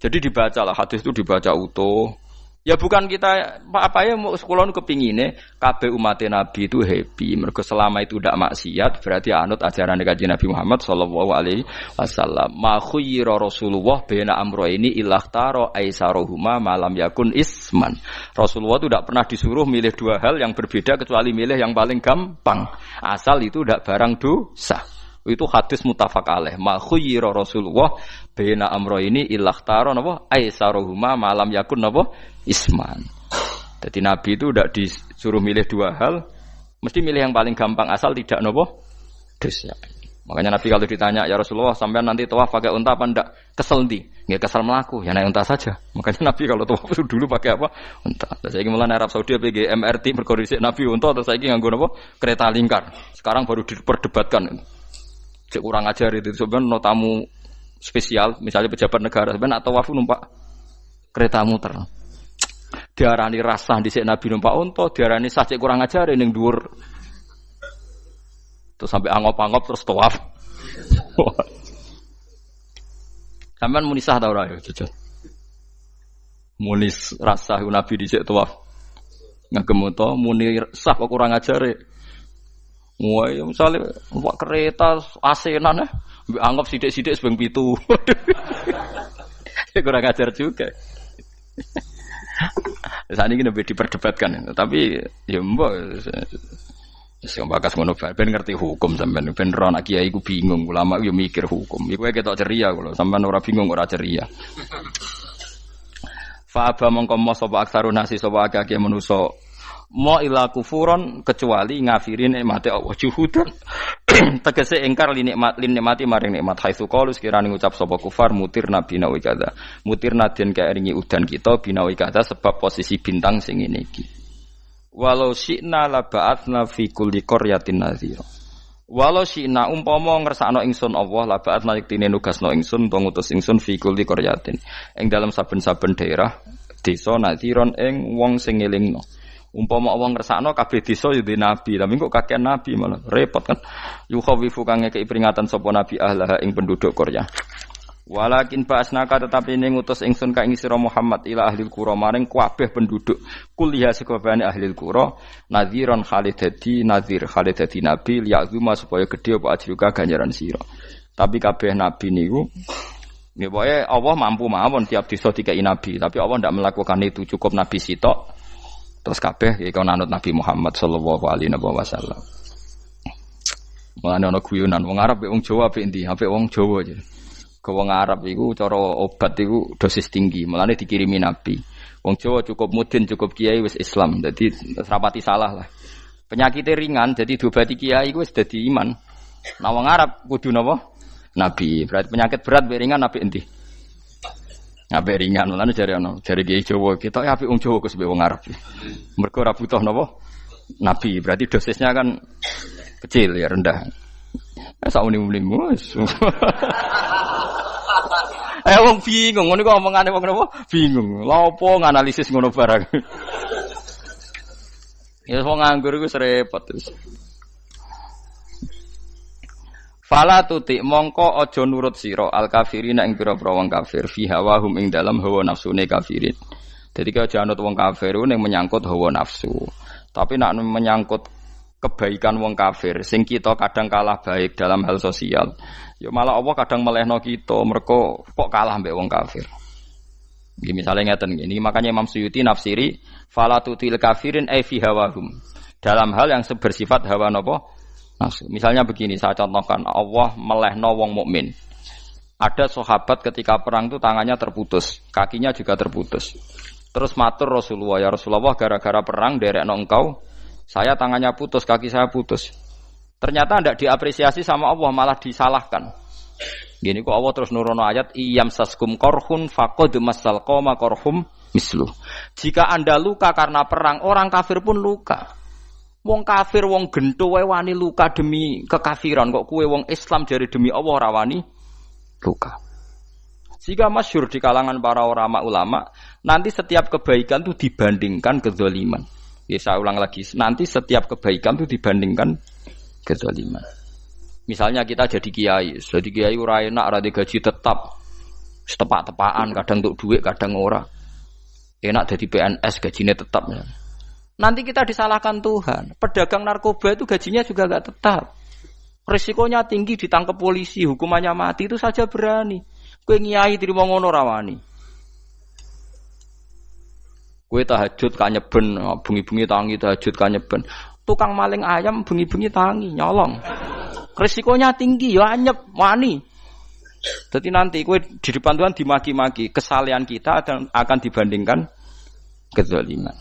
Jadi dibacalah hadis itu dibaca utuh. Ya bukan kita apa ya mau sekolah kepingine kabeh umat Nabi itu happy. Mergo selama itu tidak maksiat berarti anut ajaran Kanjeng Nabi Muhammad sallallahu alaihi wasallam. Ma khuyira Rasulullah baina amrayni ilakhtara aisaruhuma malam yakun isman. Rasulullah itu tidak pernah disuruh milih dua hal yang berbeda kecuali milih yang paling gampang. Asal itu tidak barang dosa. Itu hadis muttafaq alaih. Ma khuyira Rasulullah baina amrayni ilakhtara napa aisaruhuma malam yakun napa isman. Jadi Nabi itu tidak disuruh milih dua hal, mesti milih yang paling gampang asal tidak nopo dosa. Makanya Nabi kalau ditanya, ya Rasulullah sampean nanti tawaf pakai unta apa ndak? Kesel ndi? Nggih kesel mlaku, ya naik unta saja. Makanya Nabi kalau tawaf dulu pakai apa? Unta. Terus saiki mulane Arab Saudi PG MRT mergo dhisik Nabi unta terus saiki nganggo napa? Kereta lingkar. Sekarang baru diperdebatkan. Cek kurang ajar itu sebenarnya tamu spesial, misalnya pejabat negara sebenarnya atau tawaf numpak kereta muter. Diarani rasah dhisik Nabi numpak unta, diarani sah cek kurang ajar ning dhuwur. Terus sampai angop-angop terus tawaf. Sampeyan muni sah ta ora ya, jujur. Muni rasah Nabi dhisik tawaf. Ngagem unta muni sah kok kurang ajar. Wah, ya misalnya numpak kereta asenan anggap sithik-sithik sebeng 7. Kurang ajar juga. Saat ini lebih diperdebatkan, tapi ya mbak, sing bakas ngono ben ngerti hukum sampean, ben ora anak kiai iku bingung, ulama yo mikir hukum. Iku ketok ceria kula, sampean ora bingung ora ceria. Fa aba mongko mo sapa aksarun nasi sapa akeh manusa mo ila kufuron kecuali ngafirin nikmate Allah juhudan tegese ingkar li nikmati maring nikmat haitsu qalu sekirane ngucap sapa kufar mutir nabi nawi kada mutir nadien kaeringi udan kita binawi kada sebab posisi bintang sing ngene iki walau syi'na la ba'atsna fi kulli qaryatin nadhira walau syi'na umpama ngersakno ingsun Allah la ba'atsna yektine nugasno ingsun utawa ngutus ingsun fi kulli qaryatin ing dalam saben-saben daerah desa nadhiron ing wong sing ngelingno. Umpama wong ngersakno kabeh desa yo nabi, tapi kok kakek nabi malah repot kan. Yukhawifu kang ngekeki peringatan sapa nabi ahlaha ing penduduk Korea. Walakin ba'asnaka tetapi ning ngutus ingsun ka ing sira Muhammad ila ahli qura maring kabeh penduduk kuliah sekabehane ahli qura nadhiran khalidati nadhir khalidati nabi liya'zuma supaya gedhe apa ajruka ganjaran sira. Tapi kabeh nabi niku nggih pokoke Allah mampu mawon tiap desa dikai nabi, tapi Allah ndak melakukan itu, cukup nabi sitok. Terus kabeh iki ana anut Nabi Muhammad sallallahu alaihi wasallam. Mulane ana guyunan wong Arab wong Jawa apik endi? Apik wong Jawa aja. Ke wong Arab iku cara obat iku dosis tinggi, mulane dikirimi Nabi. Wong Jawa cukup mudin, cukup kiai wis Islam. Dadi rapati salah lah. Penyakitnya ringan jadi diobati kiai iku wis dadi iman. Nah wong Arab kudu napa? Nabi. Berarti penyakit berat ringan apik endi? Apik ringan, mulane jare kiai Jawa, kita apik wong Jawa kok wong Arab. Mergo ora butuh napa? Nabi, berarti dosisnya kan kecil ya, rendah. Sauni-unimu wis. Wong bingung, ngono kok omongane wong napa? Bingung. Lha opo nganalisis ngono barang. Ya wong nganggur iku repot terus. Fala tutik mongko aja nurut sira al kafirin ing pira-pira wong kafir fi hawahum ing dalam hawa nafsune kafirin. Dadi kaya aja anut wong kafir ning menyangkut hawa nafsu. Tapi nek menyangkut kebaikan wong kafir sing kita kadang kalah baik dalam hal sosial, ya malah Allah kadang melehno kita mergo kok kalah mbek wong kafir. Iki misale ngeten iki makanya Imam Suyuti nafsiri fala tutil kafirin ai fi hawahum. Dalam hal yang bersifat hawa napa? Nafsu. Misalnya begini, saya contohkan Allah melehno wong mukmin. Ada sahabat ketika perang itu tangannya terputus, kakinya juga terputus. Terus matur Rasulullah, ya Rasulullah gara-gara perang derekno engkau, saya tangannya putus, kaki saya putus. Ternyata tidak diapresiasi sama Allah, malah disalahkan. Gini kok Allah terus nurono ayat iyam saskum korhun faqad masal qoma korhum mislu. Jika Anda luka karena perang, orang kafir pun luka. Wong kafir, wong gento wae wani luka demi kekafiran, kok kuwe wong Islam jare demi Allah ora wani luka. Sehingga masyhur di kalangan para ulama, nanti setiap kebaikan itu dibandingkan kezaliman. Ya saya ulang lagi, nanti setiap kebaikan itu dibandingkan kezaliman. Misalnya kita jadi kiai ora enak, ora gaji tetap, setepak-tepakan, kadang untuk duit, kadang ora. enak jadi PNS gajinya tetap. Nanti kita disalahkan Tuhan. Pedagang narkoba itu gajinya juga enggak tetap. Risikonya tinggi, ditangkap polisi, hukumannya mati, itu saja berani. Kowe nyai trimo ngono rawani. Kowe tahajud kanyeben, bengi-bengi tangi tahajud kanyeben. Tukang maling ayam bengi-bengi tangi nyolong. Risikonya tinggi ya anyep wani. Jadi nanti kowe di depan Tuhan dimaki-maki, kesalehan kita akan dibandingkan kezaliman.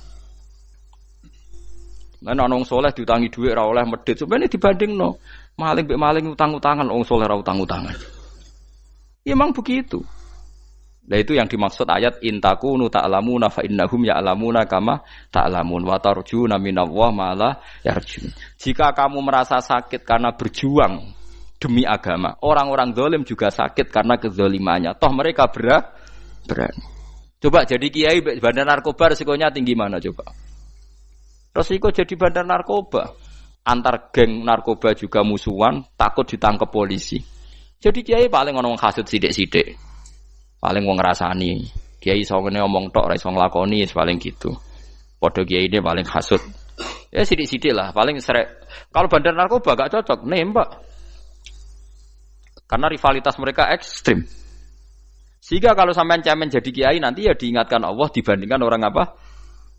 Nah, nong soleh diutangi duit ra oleh medhit, sebenarnya dibandingno. Maling mbek maling utang-utangan, wong soleh ra utang-utangan. Ya memang begitu. Nah itu yang dimaksud ayat intakunu ta'lamuna fa innahum ya'lamuna kama ta'lamun wa tarjuna minallah ma la yarjun. Jika kamu merasa sakit karena berjuang demi agama, orang-orang zalim juga sakit karena kezalimannya. Toh mereka berani. Coba jadi kiai bandar narkoba resikonya tinggi mana coba? Resiko jadi bandar narkoba. Antar geng narkoba juga musuhan, takut ditangkap polisi. Jadi kiai paling ono hasud sithik-sithik. Paling wong ngrasani. Kiai iso ngene omong tok ora iso nglakoni paling gitu. Padha kiai ini paling hasud. Ya sithik-sithik lah, paling serek. Kalau bandar narkoba gak cocok nembak. Karena rivalitas mereka ekstrim. Sehingga kalau sampean cemen jadi kiai nanti ya diingatkan Allah dibandingkan orang apa?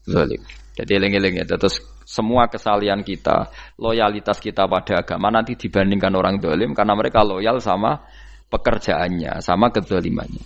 Zalim. Jadi eling-eling ya. Terus semua kesalian kita, loyalitas kita pada agama nanti dibandingkan orang zalim karena mereka loyal sama pekerjaannya, sama kezalimannya.